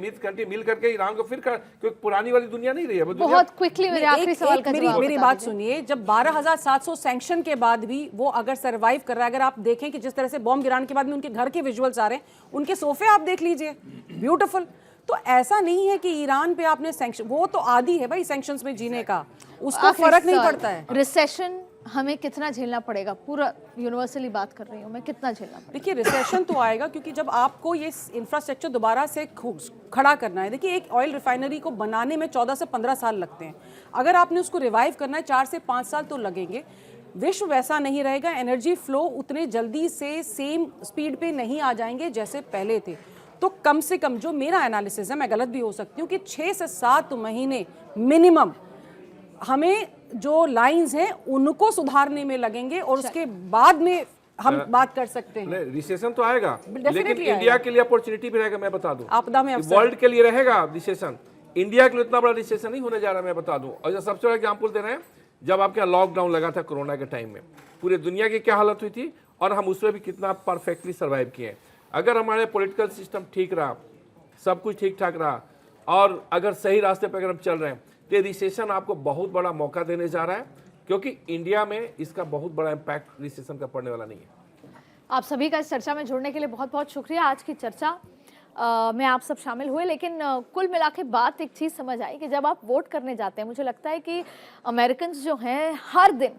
मिल करके ईरान को फिर क्योंकि पुरानी वाली दुनिया नहीं रही है। बहुत क्विकली मेरे आखिरी सवाल का जवाब मेरी बात सुनिए। जब 12,700 सैंक्शन के बाद भी वो अगर सरवाइव कर रहा है, अगर आप देखें कि जिस तरह से बॉम्ब गिराने के बाद में उनके घर के विजुअल्स आ रहे हैं, उनके सोफे आप देख लीजिए, ब्यूटीफुल। तो ऐसा नहीं है कि ईरान पे आपने सैंक्शन, वो तो आदी है भाई सैंक्शंस में जीने का, उसको फर्क नहीं पड़ता है। रिसेशन हमें कितना झेलना पड़ेगा, पूरा यूनिवर्सली बात कर रही हूँ मैं, कितना झेलना पड़ेगा? देखिए रिसेशन तो आएगा, क्योंकि जब आपको ये इंफ्रास्ट्रक्चर दोबारा से खड़ा करना है, देखिए एक ऑयल रिफाइनरी को बनाने में 14 से 15 साल लगते हैं, अगर आपने उसको रिवाइव करना है 4 से 5 साल तो लगेंगे। विश्व वैसा नहीं रहेगा, एनर्जी फ्लो उतने जल्दी से सेम स्पीड पे नहीं आ जाएंगे जैसे पहले थे। तो कम से कम, जो मेरा एनालिसिस है, मैं गलत भी हो सकती हूँ, कि 6 से 7 महीने मिनिमम हमें जो लाइंस हैं उनको सुधारने में लगेंगे, और उसके बाद में हम बात कर सकते हैं। नहीं, रिसेशन तो आएगा, लेकिन Definitely इंडिया आएगा। के लिए अपॉर्चुनिटी भी रहेगा। मैं बता दूं, आपदा में अवसर। वर्ल्ड के लिए रहेगा रिसेशन, इंडिया के लिए इतना बड़ा रिसेशन नहीं होने जा रहा, मैं बता दूं। और सबसे बड़ा एग्जाम्पल दे रहे हैं, जब आपके यहाँ लॉकडाउन लगा था कोरोना के टाइम में, पूरे दुनिया की क्या हालत हुई थी, और हम उसमें भी कितना परफेक्टली सर्वाइव किए। अगर हमारे पॉलिटिकल सिस्टम ठीक रहा, सब कुछ ठीक ठाक रहा, और अगर सही रास्ते पर अगर हम चल रहे हैं, तो रिसेशन आपको बहुत बड़ा मौका देने जा रहा है, क्योंकि इंडिया में इसका बहुत बड़ा इम्पैक्ट रिसेशन का पड़ने वाला नहीं है। आप सभी का इस चर्चा में जुड़ने के लिए बहुत बहुत शुक्रिया। आज की चर्चा में आप सब शामिल हुए, लेकिन कुल मिला के बात एक चीज़ समझ आई कि जब आप वोट करने जाते हैं, मुझे लगता है कि अमेरिकन जो हैं हर दिन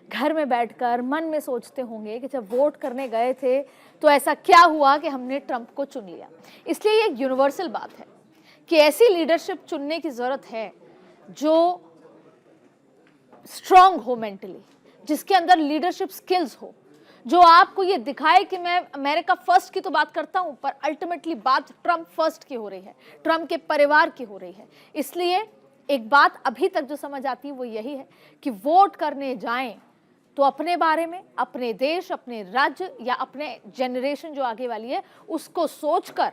घर में बैठकर मन में सोचते होंगे कि जब वोट करने गए थे तो ऐसा क्या हुआ कि हमने ट्रंप को चुन लिया। इसलिए ये एक यूनिवर्सल बात है कि ऐसी लीडरशिप चुनने की ज़रूरत है जो स्ट्रांग हो मेंटली, जिसके अंदर लीडरशिप स्किल्स हो, जो आपको ये दिखाए कि मैं अमेरिका फर्स्ट की तो बात करता हूं, पर अल्टीमेटली बात ट्रंप फर्स्ट की हो रही है, ट्रंप के परिवार की हो रही है। इसलिए एक बात अभी तक जो समझ आती है वो यही है कि वोट करने जाएं तो अपने बारे में, अपने देश, अपने राज्य या अपने जनरेशन जो आगे वाली है उसको सोचकर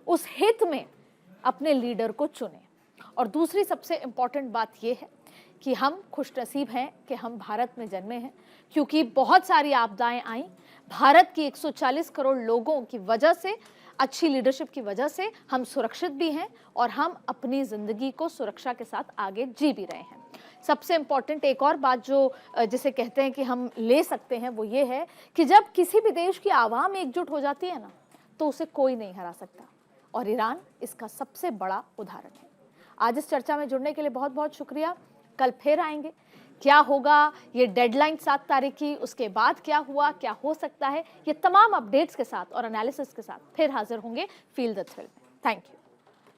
उस हित में अपने लीडर को चुनें। और दूसरी सबसे इम्पॉर्टेंट बात यह है कि हम खुशनसीब हैं कि हम भारत में जन्मे हैं, क्योंकि बहुत सारी आपदाएं आई, भारत की 140 करोड़ लोगों की वजह से, अच्छी लीडरशिप की वजह से हम सुरक्षित भी हैं और हम अपनी ज़िंदगी को सुरक्षा के साथ आगे जी भी रहे हैं। सबसे इम्पॉर्टेंट एक और बात जो जिसे कहते हैं कि हम ले सकते हैं वो ये है कि जब किसी भी देश की आवाम एकजुट हो जाती है ना, तो उसे कोई नहीं हरा सकता, और ईरान इसका सबसे बड़ा उदाहरण है। आज इस चर्चा में जुड़ने के लिए बहुत बहुत शुक्रिया। कल फिर आएंगे, क्या होगा, ये डेडलाइन 7 तारीख की, उसके बाद क्या हुआ, क्या हो सकता है, ये तमाम अपडेट्स के साथ और एनालिसिस के साथ फिर हाजिर होंगे फील द थ्रिल में। Thank you.